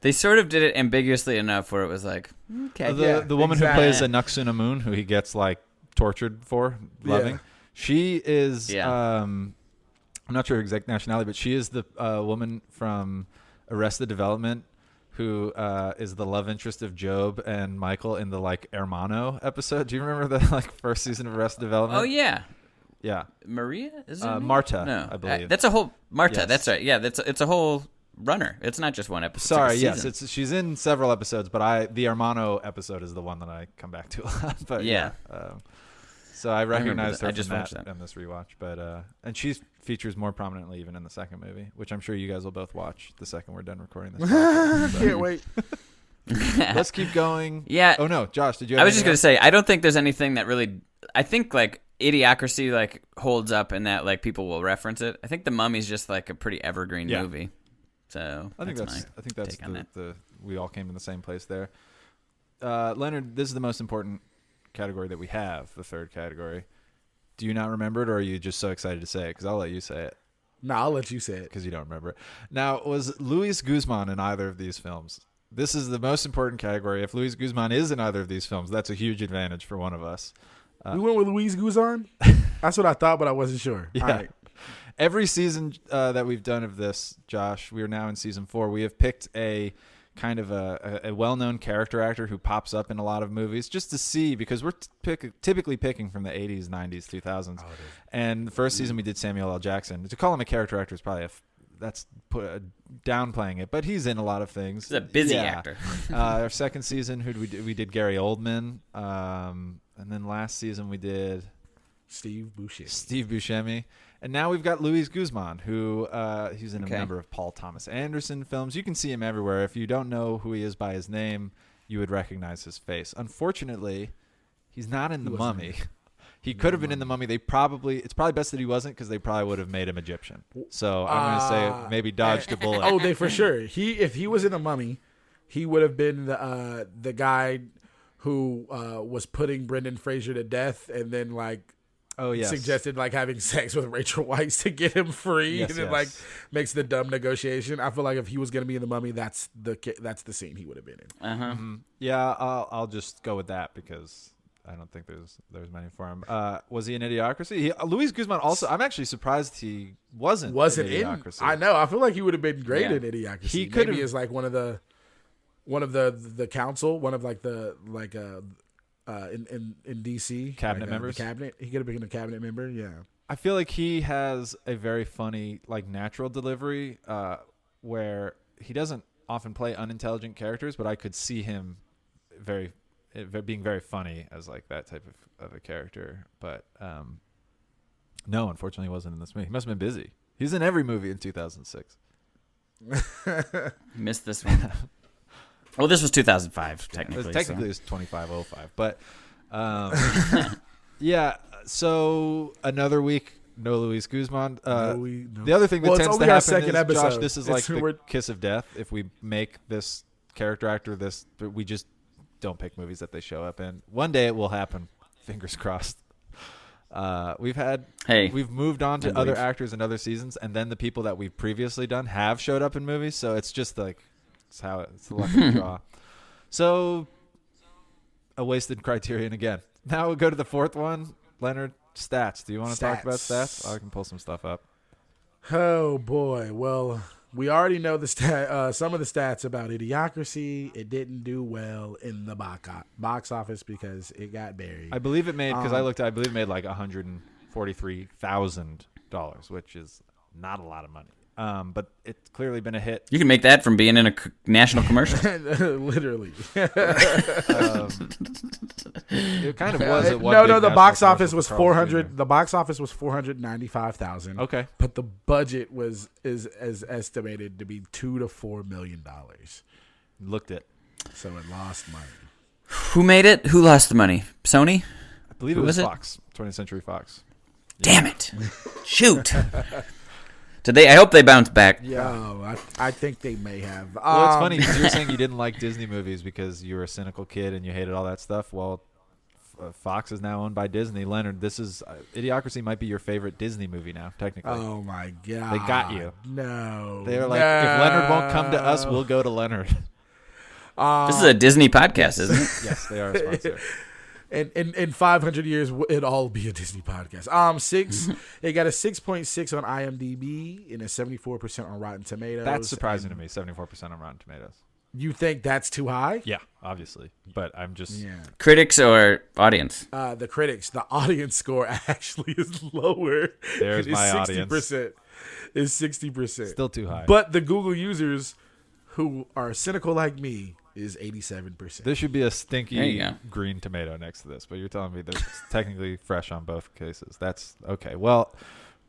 They sort of did it ambiguously enough where it was like, okay. The woman who plays Anuxuna Moon, who he gets like tortured for loving, she is I'm not sure her exact nationality, but she is the woman from Arrested Development who is the love interest of Job and Michael in the like Hermano episode. Do you remember the like first season of Arrested Development? Oh yeah. Yeah. Maria? Is it Marta, no. I believe. That's a whole Marta, Yes. that's right. Yeah, it's a whole runner. It's not just one episode. Sorry, it's like a yes, season. she's in several episodes, but the Hermano episode is the one that I come back to a lot. But Yeah. so I recognized that. I her just from watched that. in this rewatch, but and she features more prominently even in the second movie, which I'm sure you guys will both watch the second we're done recording this. podcast. So can't wait. let's keep going. Yeah. Oh no, Josh, did you? Have I was just anything gonna else? say I don't think there's anything that really. I think like Idiocracy like holds up in that like people will reference it. I think The Mummy's just like a pretty evergreen movie. So I think that's take on that. we all came to the same place there. Leonard, this is the most important category that we have, the third category. Do you not remember it, or are you just so excited to say it? Because I'll let you say it. No, I'll let you say it. Because you don't remember it. Now, was Luis Guzman in either of these films? This is the most important category. If Luis Guzman is in either of these films, that's a huge advantage for one of us. We went with Luis Guzman? That's what I thought, but I wasn't sure. Yeah. All right. Every season that we've done of this, Josh, we are now in season 4. We have picked a kind of a well-known character actor who pops up in a lot of movies just to see, because we're typically picking from the 80s, 90s, 2000s. And the first season we did Samuel L. Jackson. To call him a character actor is probably downplaying it, but he's in a lot of things. He's a busy actor. Our second season, who did we did Gary Oldman, and then last season we did Steve Buscemi. And now we've got Luis Guzman, who he's in a Okay. number of Paul Thomas Anderson films. You can see him everywhere. If you don't know who he is by his name, you would recognize his face. Unfortunately, he's not in The Mummy. He could have been in The Mummy. It's probably best that he wasn't, because they probably would have made him Egyptian. So I'm going to say maybe dodged a bullet. Oh, they for sure. If he was in The Mummy, he would have been the guy who was putting Brendan Fraser to death, and then like suggested like having sex with Rachel Weisz to get him free, and then like makes the dumb negotiation. I feel like if he was gonna be in The Mummy, that's the scene he would have been in. Uh-huh. Yeah, I'll just go with that because I don't think there's many for him. Was he in Idiocracy? Luis Guzman also. I'm actually surprised he wasn't in Idiocracy. I know. I feel like he would have been great Yeah. in Idiocracy. He could maybe have- as like one of the council, one of like the in DC Cabinet members? The cabinet. He could have been a cabinet member. Yeah. I feel like he has a very funny, like, natural delivery where he doesn't often play unintelligent characters, but I could see him being very funny as like that type of a character. But no, unfortunately, he wasn't in this movie. He must have been busy. He's in every movie in 2006. Missed this one. Well, this was 2005 technically. Technically, it's 2505, but yeah. So another week, no Luis Guzman. No. The other thing that Well, it's tends to only our happen second is, episode. Josh, this is like We're- the kiss of death. If we make this character actor but we just don't pick movies that they show up in. One day it will happen. Fingers crossed. We've moved on to other actors and other seasons, and then the people that we've previously done have showed up in movies. So it's just like it's the luck of the draw. So a wasted criterion again. Now we'll go to the fourth one. Leonard, stats. Do you want to talk about stats? I can pull some stuff up. Oh boy. Well, we already know some of the stats about Idiocracy. It didn't do well in the box office because it got buried. I believe it made, because I looked, I believe it made like $143,000, which is not a lot of money. but it's clearly been a hit. You can make that from being in a national commercial. Literally. It kind of was. At one No, big the national box commercial office for was Carl's 400. Jr. The box office was 495,000. Okay. But the budget is estimated to be $2 to $4 million. Looked it. So it lost money. Who made it? Who lost the money? Sony? I believe it Who was was it? Fox, 20th Century Fox. Damn it! Shoot. Did they? I hope they bounce back. Yeah, I think they may have. Well, it's funny because you were saying you didn't like Disney movies because you were a cynical kid and you hated all that stuff. Well, Fox is now owned by Disney. Leonard, this is Idiocracy might be your favorite Disney movie now, technically. Oh my god! They got you. No, They're like, if Leonard won't come to us, we'll go to Leonard. This is a Disney podcast, isn't it? Yes, they are a sponsor. In 500 years, it'll all be a Disney podcast. It got a 6.6 on IMDb and a 74% on Rotten Tomatoes. That's surprising to me. 74% on Rotten Tomatoes. You think that's too high? Yeah, obviously, but I'm just Critics or audience? The critics, the audience score actually is lower. There's my 60%, audience. Is 60%. Still too high. But the Google users who are cynical like me is 87%. There should be a There stinky you go. green tomato next to this, but you're telling me that it's technically fresh on both cases. That's okay. Well,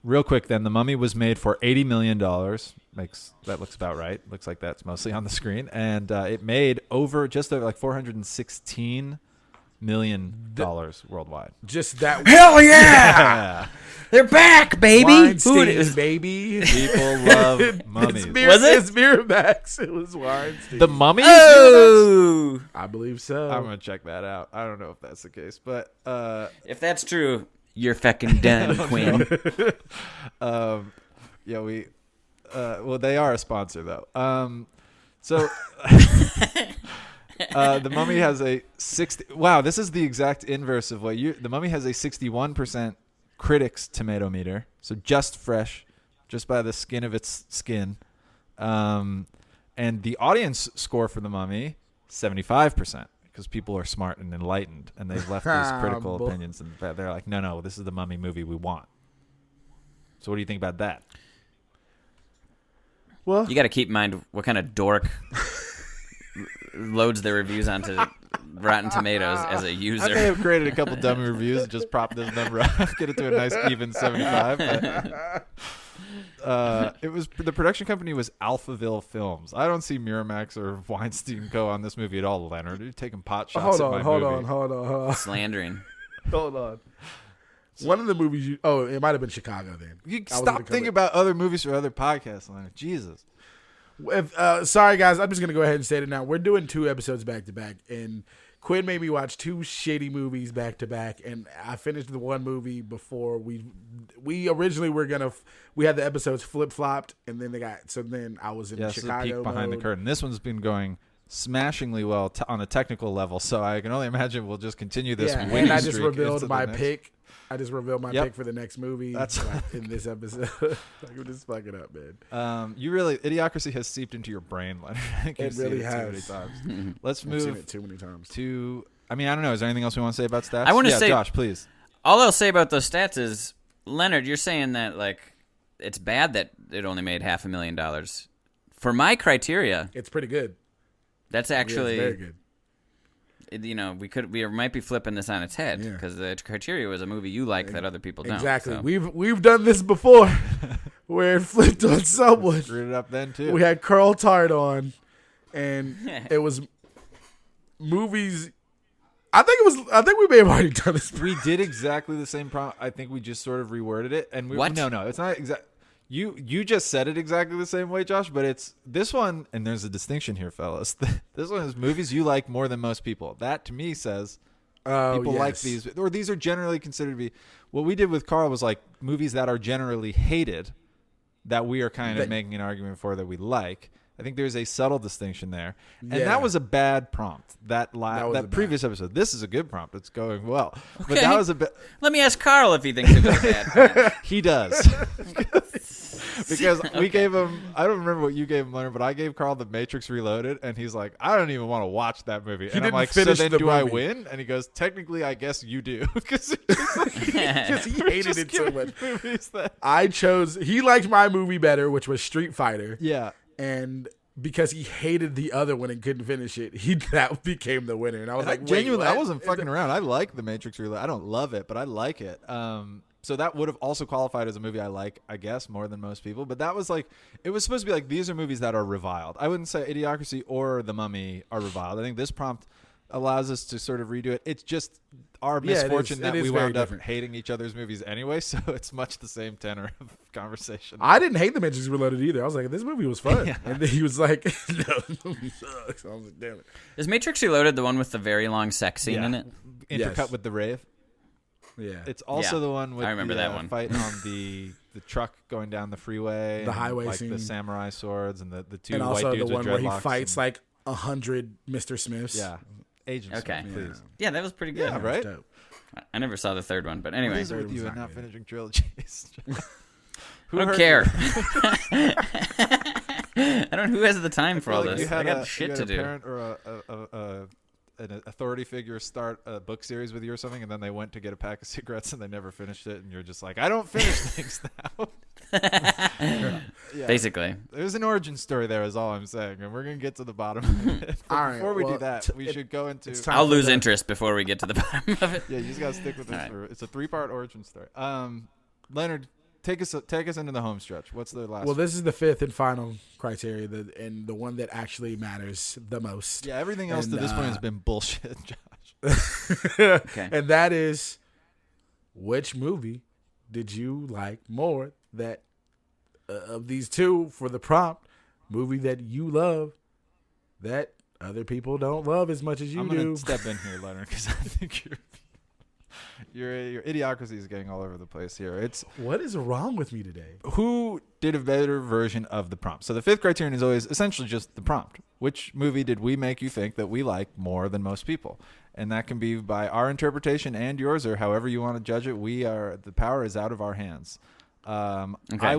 real quick then, The Mummy was made for $80 million. That looks about right. Looks like that's mostly on the screen. And it made just over like $416 million worldwide. Just that. Hell yeah! They're back, baby. Weinstein, baby. People love mummies. Was it? It's Miramax. It was Weinstein. The Mummy? Oh, I believe so. I'm going to check that out. I don't know if that's the case, but if that's true, you're fucking done, Quinn. well, they are a sponsor though. So The Mummy has a 60. Wow, this is the exact inverse of what The Mummy has a 61% critics tomato meter, so just fresh, just by the skin of its skin. And the audience score for The Mummy 75%, because people are smart and enlightened, and they've left these critical opinions, and they're like, no, this is the Mummy movie we want. So what do you think about that? Well, You got to keep in mind what kind of dork loads their reviews onto Rotten Tomatoes as a I may user. have created a couple dummy reviews and just prop this number up, get it to a nice even 75. But, the production company was Alphaville Films. I don't see Miramax or Weinstein Co. on this movie at all, Leonard. You're taking pot shots at my movie. Hold on. Slandering. Hold on. One of the movies it might have been Chicago then. You I was stop gonna thinking cover- about other movies or other podcasts, Leonard. Jesus. Sorry guys, I'm just gonna go ahead and state it now. We're doing 2 episodes back to back, and Quinn made me watch 2 shitty movies back to back, and I finished the one movie before we originally we had the episodes flip flopped, and then then I was in This is a Chicago peek behind mode. the curtain. This one's been going smashingly well on a technical level, so I can only imagine we'll just continue this winning and I just streak into revealed the my next- pick. I just revealed my Yep. pick for the next movie. That's- in this episode. I'm just fucking up, man. Idiocracy has seeped into your brain, Leonard. I think It you've seen really it too many has. times. Let's I've seen move it too many times. to. I mean, I don't know. Is there anything else we want to say about stats? I wanna say- Josh, please. All I'll say about those stats is, Leonard, you're saying that like it's bad that it only made $500,000. For my criteria, It's pretty good. that's Yeah, actually it's very good. we might be flipping this on its head, Yeah. because the criteria was a movie you like that other people don't. Exactly. so. We've done this before, where it flipped on someone. Screwed it up then too. We had Carl Tart on, and it was movies. I think we may have already done this. We did exactly the same problem. I think we just sort of reworded it. And What? No, it's not exact. You just said it exactly the same way, Josh. But it's this one, and there's a distinction here, fellas. This one is movies you like more than most people. That to me says people like these, or these are generally considered to be. What we did with Carl was like movies that are generally hated, that we are kind of making an argument for that we like. I think there's a subtle distinction there. And Yeah. that was a bad prompt. That previous episode. This is a good prompt. It's going well. Okay. But that was a bit. Let me ask Carl if he thinks it was a bad prompt. He does. Because we gave him, I don't remember what you gave him, Leonard, but I gave Carl The Matrix Reloaded, and he's like, I don't even want to watch that movie. And I'm didn't like, so finish then the do I movie. win? And he goes, technically, I guess you do. Because Because he hated it so much. movies that, He liked my movie better, which was Street Fighter. yeah. And because he hated the other one and couldn't finish it, that became the winner. And I was And like, I genuinely, wait, I what? wasn't fucking around. I like The Matrix Reloaded. I don't love it, but I like it. So that would have also qualified as a movie I like, I guess, more than most people. But that was like, it was supposed to be like, these are movies that are reviled. I wouldn't say Idiocracy or The Mummy are reviled. I think this prompt allows us to sort of redo it. It's just our Yeah, it is. misfortune that It is we very wound up different. hating each other's movies anyway. So it's much the same tenor of conversation. I didn't hate The Matrix Reloaded either. I was like, this movie was fun. Yeah. And then he was like, no, this movie sucks. I was like, damn it. Is Matrix Reloaded the one with the very long sex scene in it? Intercut Yes. with the rave. Yeah. It's also Yeah, the one with I remember the that one. fight on the truck going down the freeway. The and, highway like scene. the samurai swords and the two And white also dudes the one with where he dreadlocks fights and- like 100 Mr. Smiths. Yeah. Agents, Okay. please. Yeah, that was pretty good. Yeah, right? Dope. I never saw the third one, but What anyway. is it with Third you one's and not not good. finishing trilogies? Who I don't hurt care. you? I don't know who has the time for I all feel like this. you I had got a- shit you to had do. a parent or an authority figure start a book series with you or something, and then they went to get a pack of cigarettes and they never finished it, and you're just like, I don't finish things now. Yeah. Basically. There's an origin story there, is all I'm saying, and we're gonna get to the bottom of it. But All right, before we do well, that, we should go into. it's time I'll for lose the- interest before we get to the bottom of it. Yeah, you just gotta stick with this. All right. It's a 3-part origin story. Leonard, take us into the home stretch. What's the last? Well, this is the fifth and final criteria, and the one that actually matters the most. yeah, everything else and, to this point has been bullshit, Josh. Okay. And that is, which movie did you like more that of these two for the prompt? Movie that you love that other people don't love as much as you I'm do. gonna step in here, Leonard, because I think your idiocracy is getting all over the place here. It's What is wrong with me today? who did a better version of the prompt. So the fifth criterion is always essentially just the prompt. Which movie did we make you think that we like more than most people? And that can be by our interpretation and yours, or however you want to judge it. The power is out of our hands. Okay. I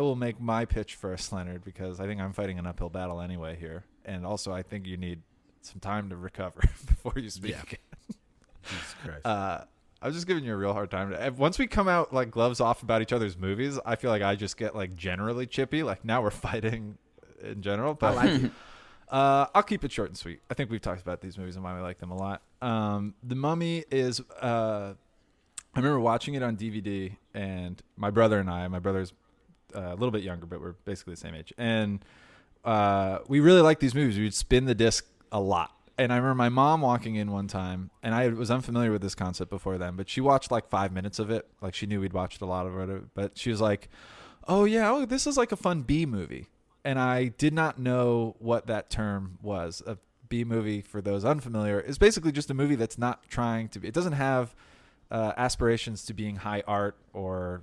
will make my pitch first, Leonard, because I think I'm fighting an uphill battle anyway here, and also I think you need some time to recover before you speak Yeah. again. Jesus Christ. I was just giving you a real hard time. Once we come out like gloves off about each other's movies, I feel like I just get like generally chippy. Like now we're fighting in general. But I like it. I'll keep it short and sweet. I think we've talked about these movies and why we like them a lot. The Mummy is. I remember watching it on DVD, and my brother's a little bit younger, but we're basically the same age, and we really liked these movies. We would spin the disc a lot. And I remember my mom walking in one time, and I was unfamiliar with this concept before then, but she watched like 5 minutes of it. Like she knew we'd watched a lot of it, but she was like, oh yeah, this is like a fun B movie. And I did not know what that term was. A B movie, for those unfamiliar, is basically just a movie that's not trying to be, it doesn't have aspirations to being high art or,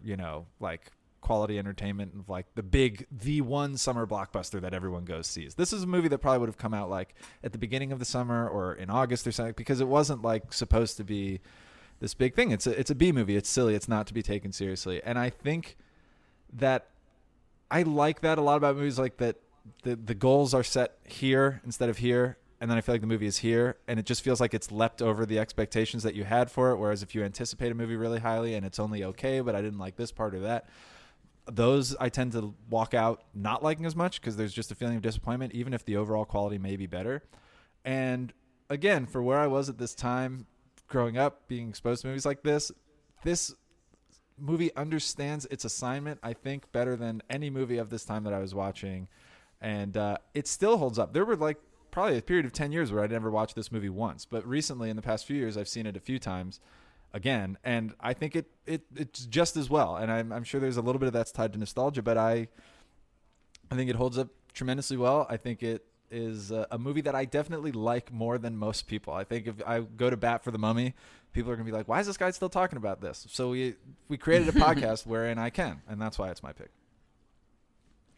like quality entertainment of like the one summer blockbuster that everyone goes sees. This is a movie that probably would have come out like at the beginning of the summer or in August or something, because it wasn't like supposed to be this big thing. It's a B movie. It's silly. It's not to be taken seriously. And I think that I like that a lot about movies like that. The goals are set here instead of here. And then I feel like the movie is here, and it just feels like it's leapt over the expectations that you had for it. Whereas if you anticipate a movie really highly and it's only okay, but I didn't like this part or that, those I tend to walk out not liking as much because there's just a feeling of disappointment, even if the overall quality may be better. And again, for where I was at this time, growing up, being exposed to movies like this movie understands its assignment, I think, better than any movie of this time that I was watching. And it still holds up. There were like probably a period of 10 years where I never watched this movie once. But recently, in the past few years, I've seen it a few times again, and I think it's just as well. And I'm sure there's a little bit of that's tied to nostalgia, but I think it holds up tremendously well. I think it is a movie that I definitely like more than most people. I think if I go to bat for The Mummy, people are gonna be like, "Why is this guy still talking about this?" So we created a podcast wherein I can, and that's why it's my pick.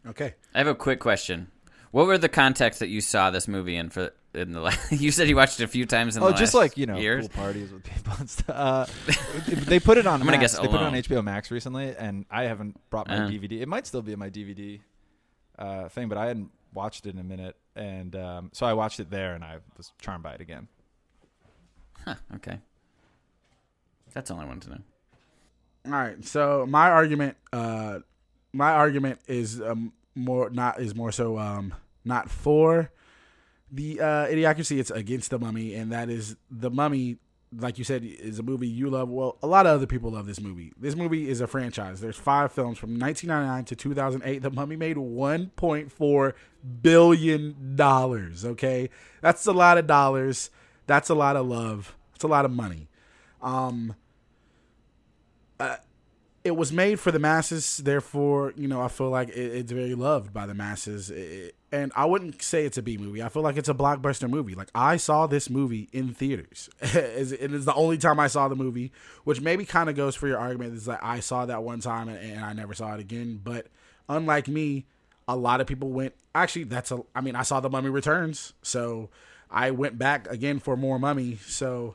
Okay. I have a quick question. What were the contexts that you saw this movie in? You said you watched it a few times in the last just like years? cool parties with people and stuff. They put it on. I'm gonna Max. guess They put it on alone. HBO Max recently, and I haven't brought my DVD. It might still be in my DVD thing, but I hadn't watched it in a minute, and so I watched it there, and I was charmed by it again. Huh, okay. That's all I wanted to know. All right, so my argument is more so not for the Idiocracy. It's against The Mummy, and that is The Mummy. Like you said, is a movie you love. Well, a lot of other people love this movie. This movie is a franchise. There's 5 films from 1999 to 2008. The Mummy made $1.4 billion. Okay, that's a lot of dollars. That's a lot of love. It's a lot of money. It was made for the masses, therefore, I feel like it's very loved by the masses. And I wouldn't say it's a B movie. I feel like it's a blockbuster movie. Like, I saw this movie in theaters. It is the only time I saw the movie, which maybe kind of goes for your argument. Is that I saw that one time and I never saw it again. But unlike me, a lot of people went. Actually, I saw The Mummy Returns, so I went back again for more Mummy. So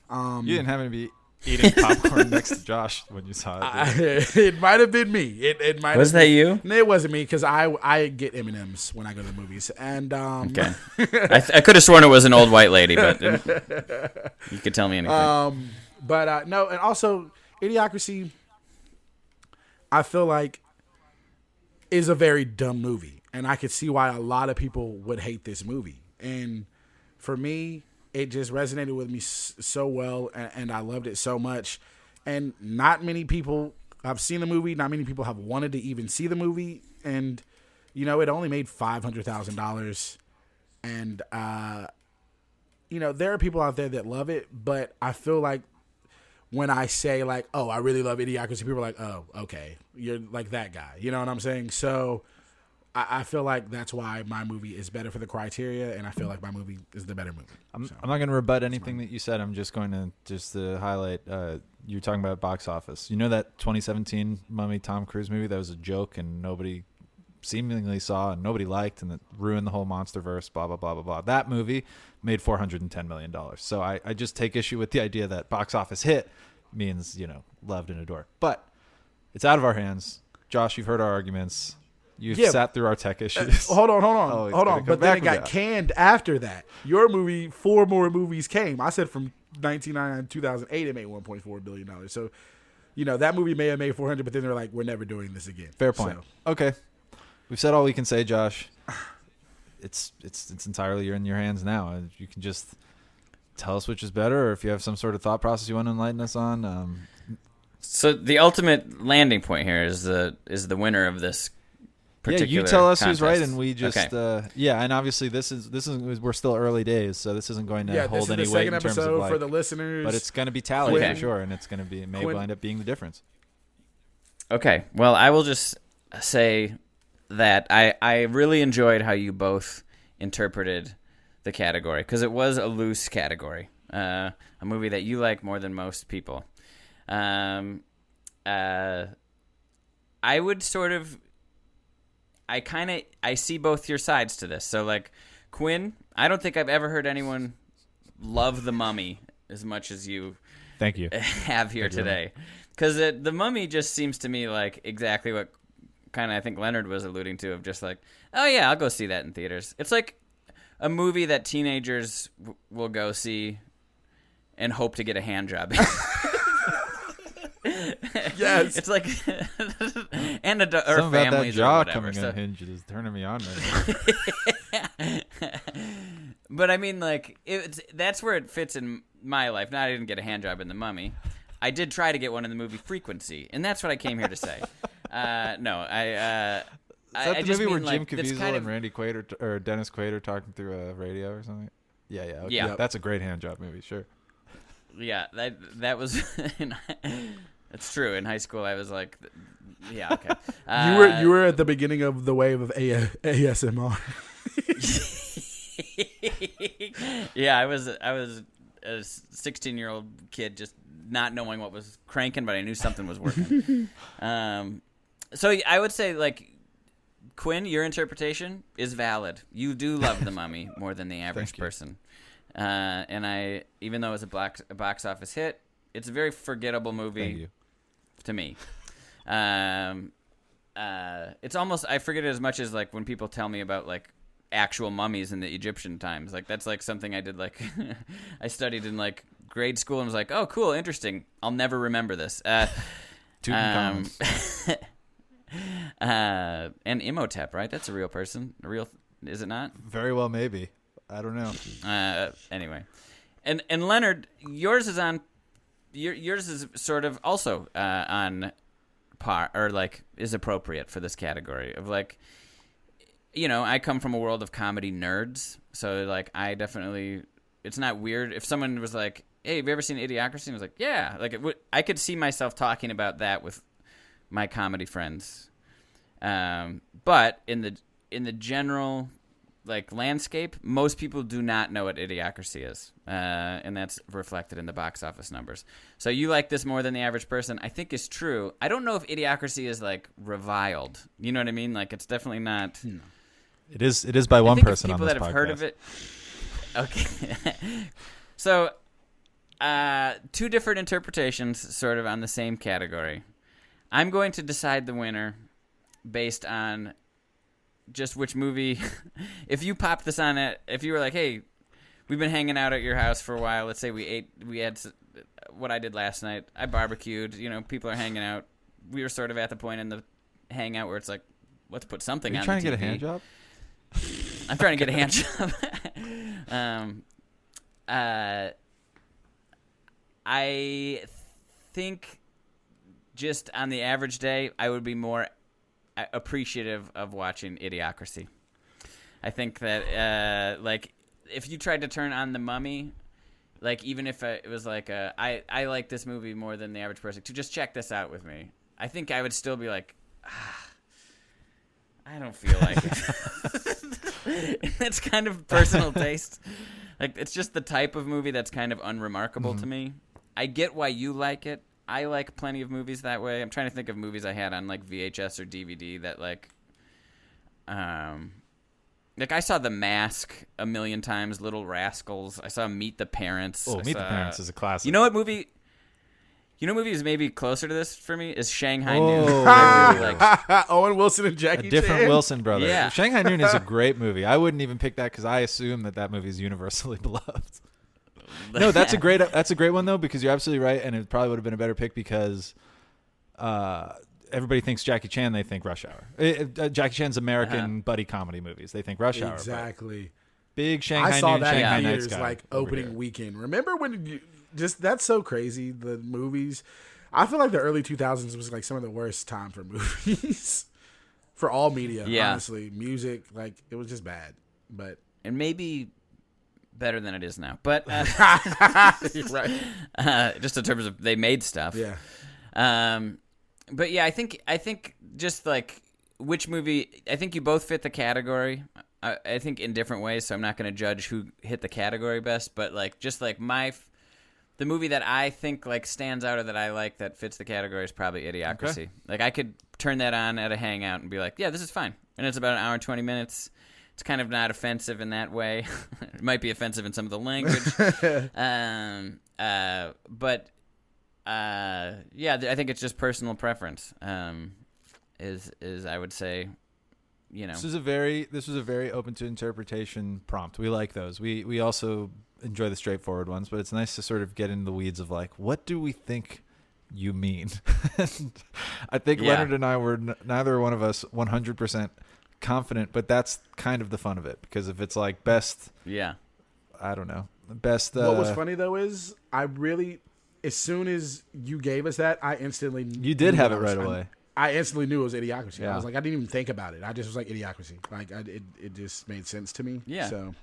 You didn't happen to be eating popcorn next to Josh when you saw it. it might have been me. It might. Was that you? No, it wasn't me because I get M&Ms when I go to the movies. And okay, I could have sworn it was an old white lady, but you could tell me anything. But no, and also Idiocracy, I feel like is a very dumb movie, and I could see why a lot of people would hate this movie. And for me, it just resonated with me so well, and I loved it so much. And not many people have seen the movie. Not many people have wanted to even see the movie. And, it only made $500,000. And, there are people out there that love it. But I feel like when I say, like, oh, I really love Idiocracy, people are like, oh, okay, you're like that guy. You know what I'm saying? So I feel like that's why my movie is better for the criteria, and I feel like my movie is the better movie. I'm not going to rebut anything that you said. I'm just going to highlight. You're talking about box office. You know that 2017 Mummy Tom Cruise movie that was a joke and nobody seemingly saw and nobody liked, and that ruined the whole MonsterVerse. Blah blah blah blah blah. That movie made $410 million. So I just take issue with the idea that box office hit means loved and adored. But it's out of our hands. Josh, you've heard our arguments. You've sat through our tech issues. Hold on. Oh, But then it got canned after that. Your movie, 4 more movies came. I said from 1999 to 2008, it made $1.4 billion. So, that movie may have made 400, but then they're like, we're never doing this again. Fair point. So. Okay. We've said all we can say, Josh. It's entirely in your hands now. You can just tell us which is better, or if you have some sort of thought process you want to enlighten us on. So the ultimate landing point here is the winner of this. Yeah, you tell us who's right, contest. and we just Okay. and obviously this is we're still early days, so this isn't going to hold any weight in terms of this is the second episode for the listeners. but it's going to be tallied Okay. for sure, and it's going to be may wind up being the difference. Okay, well, I will just say that I really enjoyed how you both interpreted the category, because it was a loose category, a movie that you like more than most people. I would sort of. I see both your sides to this. So, like, Quinn, I don't think I've ever heard anyone love The Mummy as much as you Thank you. have here today. Because The Mummy just seems to me like exactly what kind of I think Leonard was alluding to, of just like, oh, yeah, I'll go see that in theaters. It's like a movie that teenagers will go see and hope to get a hand job in. Yes. It's like and or Something about that families jaw or whatever. coming So, unhinged is turning me on right now. but I mean, like, that's where it fits in my life. Now, I didn't get a hand job in The Mummy. I did try to get one in the movie Frequency, and that's what I came here to say. No, Is that I the just movie where mean, Jim like, that's Caviezel kind and of, Randy Quaid or Dennis Quaid are talking through a radio or something? Yeah. Okay. Yeah. That's a great hand job movie, sure. yeah, that was. It's true. In high school, I was like, yeah, okay. You were at the beginning of the wave of ASMR. Yeah, I was a 16-year-old kid just not knowing what was cranking, but I knew something was working. So I would say, like, Quinn, your interpretation is valid. You do love The Mummy more than the average person. And even though it was a box office hit, it's a very forgettable movie to me. It's almost, I forget it as much as like when people tell me about like actual mummies in the Egyptian times. Like that's like something I did like I studied in like grade school and was like, oh cool, interesting. I'll never remember this. And Imhotep, right? That's a real person. Is it not? Very well, maybe. I don't know. Anyway, and Leonard, yours is sort of also on par, or like is appropriate for this category of like, you know, I come from a world of comedy nerds, so like I definitely, it's not weird if someone was like, hey, have you ever seen Idiocracy? And I was like, yeah, like I could see myself talking about that with my comedy friends, but in the general like landscape, most people do not know what Idiocracy is, and that's reflected in the box office numbers. So you like this more than the average person, I think is true. I don't know if Idiocracy is like reviled. You know what I mean? Like it's definitely not. No. It is by one person on this podcast. People that have heard of it. Okay. So, two different interpretations, sort of on the same category. I'm going to decide the winner based on just which movie. If you popped this on it, if you were like, hey, we've been hanging out at your house for a while. Let's say we had what I did last night. I barbecued. You know, people are hanging out. We were sort of at the point in the hangout where it's like, let's put something on the TV. Are you trying to get a hand job? I'm trying to get a hand job. I think just on the average day, I would be more appreciative of watching Idiocracy. I think that like if you tried to turn on The Mummy, like even if it was like I like this movie more than the average person, to just check this out with me, I think I would still be like, I don't feel like it. It's kind of personal taste. Like it's just the type of movie that's kind of unremarkable to me. I get why you like it. I like plenty of movies that way. I'm trying to think of movies I had on like VHS or DVD that like I saw The Mask a million times, Little Rascals. I saw Meet the Parents. Oh, Meet the Parents is a classic. You know what movie is maybe closer to this for me is Shanghai Noon. Really like Owen Wilson and Jackie Chan. A different Wilson brother. Yeah. Shanghai Noon is a great movie. I wouldn't even pick that because I assume that movie is universally beloved. No, that's a great one though, because you're absolutely right, and it probably would have been a better pick because everybody thinks Jackie Chan, they think Rush Hour. Jackie Chan's American buddy comedy movies, they think Rush Hour. Exactly. Big Shanghai Noon, I saw that Shanghai in Nights theaters guy like over opening here. weekend. Remember when that's so crazy, the movies. I feel like the early 2000s was like some of the worst time for movies. For all media, honestly. Music, like it was just bad. But and maybe better than it is now. But right. Just in terms of they made stuff. Yeah. But yeah, I think just like which movie, I think you both fit the category. I think in different ways, so I'm not going to judge who hit the category best, but like just like the movie that I think like stands out or that I like that fits the category is probably Idiocracy. Okay. Like I could turn that on at a hangout and be like, yeah, this is fine. And it's about an hour and 20 minutes. It's kind of not offensive in that way. It might be offensive in some of the language. But yeah, I think it's just personal preference. Is I would say, you know. This was a very open to interpretation prompt. We like those. We also enjoy the straightforward ones, but it's nice to sort of get into the weeds of like, what do we think you mean? I think Leonard and I were neither one of us 100% confident, but that's kind of the fun of it, because if it's like best, I don't know, best. What was funny though is I really, as soon as you gave us that, I instantly did have it right away. I instantly knew it was Idiocracy. Yeah. I was like, I didn't even think about it. I just was like, Idiocracy. Like it just made sense to me. Yeah. So,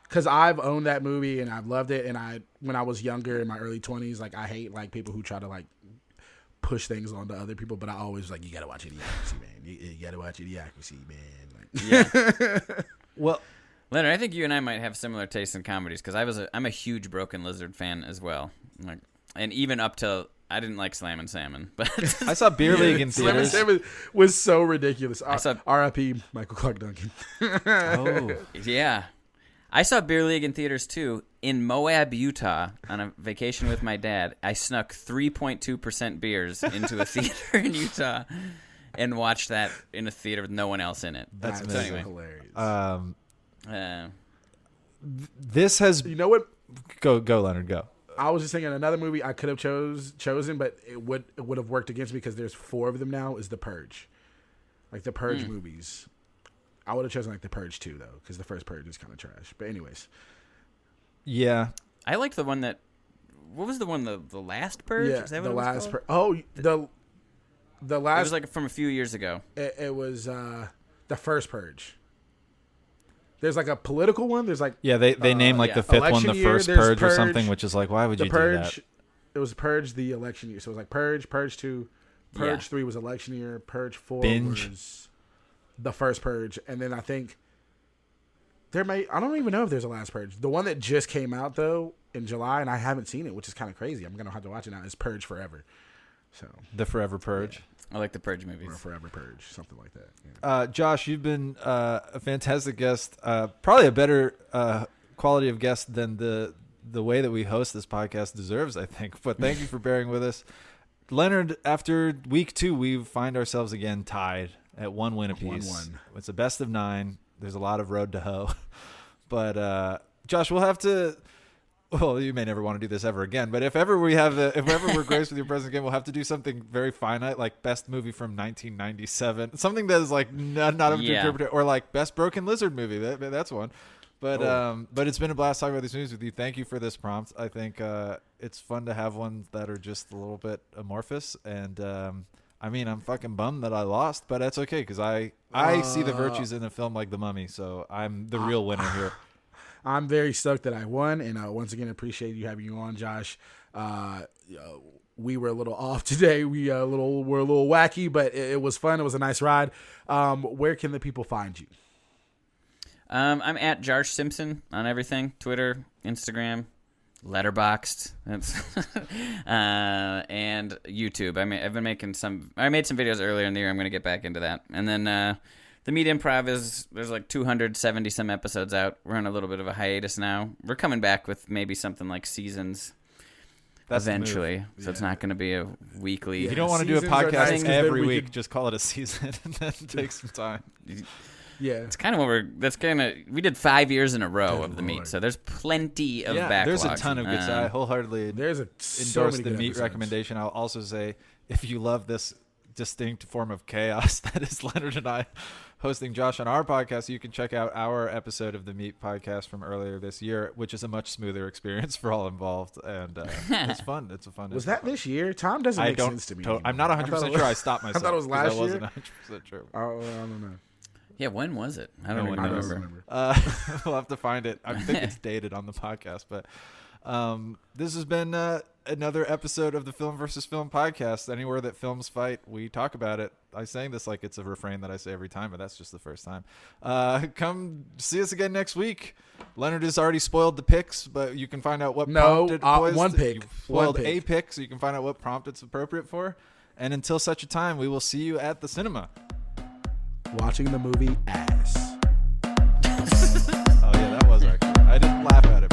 because I've owned that movie and I've loved it, and when I was younger in my early 20s, like I hate like people who try to like push things onto other people, but I always was like, you gotta watch Idiocracy, man. You gotta watch Idiocracy, man. Like, well, Leonard, I think you and I might have similar tastes in comedies, because I'm a huge Broken Lizard fan as well. Like, and even up to I didn't like Slam and Salmon, but I saw Beer League in Slam and theaters. Salmon was so ridiculous. I saw- R.I.P. Michael Clark Duncan. Oh, yeah. I saw Beer League in theaters too in Moab, Utah, on a vacation with my dad. I snuck 3.2% beers into a theater in Utah and watched that in a theater with no one else in it. That's So so anyway, hilarious. this has You know what? go Leonard, go. I was just thinking another movie I could have chosen, but it would have worked against me because there's 4 of them now. Is The Purge, like the Purge movies. I would have chosen like The Purge 2 though, because the first Purge is kind of trash. But anyways, Yeah, I liked the one that. What was the one? The last Purge? yeah, Is that what the it was last. called? The It last. was like from a few years ago. It was the first Purge. There's like a political one. There's like they name like yeah. the fifth one Election the year, first there's Purge or Purge, something, which is like, why would the you Purge. do that? It was Purge the election year. So it was like Purge 2, Purge Yeah. 3 was election year, Purge 4 Binge. was the first Purge, and then I think I don't even know if there's a last Purge. The one that just came out though in July, and I haven't seen it, which is kind of crazy. I'm gonna have to watch it now. Is Purge Forever. So The Forever Purge. I like the Purge movies. or Forever Purge, something like that. Yeah. Josh, you've been a fantastic guest. Probably a better quality of guest than the way that we host this podcast deserves, I think. But thank you for bearing with us. Leonard, after week 2, we find ourselves again tied at 1 win apiece. 1-1. It's a best of 9. There's a lot of road to hoe. But Josh, we'll have to. Well, you may never want to do this ever again, but if ever we're graced with your presence again, we'll have to do something very finite, like best movie from 1997, something that is like not able to interpret, or like best Broken Lizard movie. That's one. But it's been a blast talking about these movies with you. Thank you for this prompt. I think it's fun to have ones that are just a little bit amorphous, and I mean, I'm fucking bummed that I lost, but that's okay because I see the virtues in a film like The Mummy, so I'm the real winner here. I'm very stoked that I won, and once again, appreciate you having you on, Josh. We were a little off today. We're a little wacky, but it was fun. It was a nice ride. Where can the people find you? I'm at Josh Simpson on everything: Twitter, Instagram, Letterboxd, and YouTube. I made some videos earlier in the year. I'm going to get back into that, and then. The Meat Improv there's like 270 some episodes out. We're on a little bit of a hiatus now. We're coming back with maybe something like seasons eventually. So it's not going to be a weekly. You don't want to do a Seasons are nice podcast 'cause then every we week. could- Just call it a season and then take some time. Yeah. It's kind of what we did 5 years in a row Good of the Lord. meat. So there's plenty of backlog. There's a ton of good stuff. I wholeheartedly There's so endorse many the good meat episodes. recommendation. I'll also say, if you love this distinct form of chaos that is Leonard and I hosting Josh on our podcast, you can check out our episode of the Meat podcast from earlier this year, which is a much smoother experience for all involved, and it's fun. It's a fun. Was that this year? Time doesn't make sense to me. I'm not 100% sure. I stopped myself. I thought it was 'cause last I wasn't year. 100% sure. I don't know. Yeah, when was it? I don't No even one knows. remember. We'll have to find it. I think it's dated on the podcast, but this has been another episode of the Film versus Film podcast. Anywhere that films fight, we talk about it. I saying this like it's a refrain that I say every time, but that's just the first time. Come see us again next week. Leonard has already spoiled the picks, but you can find out what prompted one pick. You spoiled One pick. a pick, so you can find out what prompt it's appropriate for. And until such a time, we will see you at the cinema. Watching the movie Ass. Oh yeah, that was actually. I didn't laugh at it.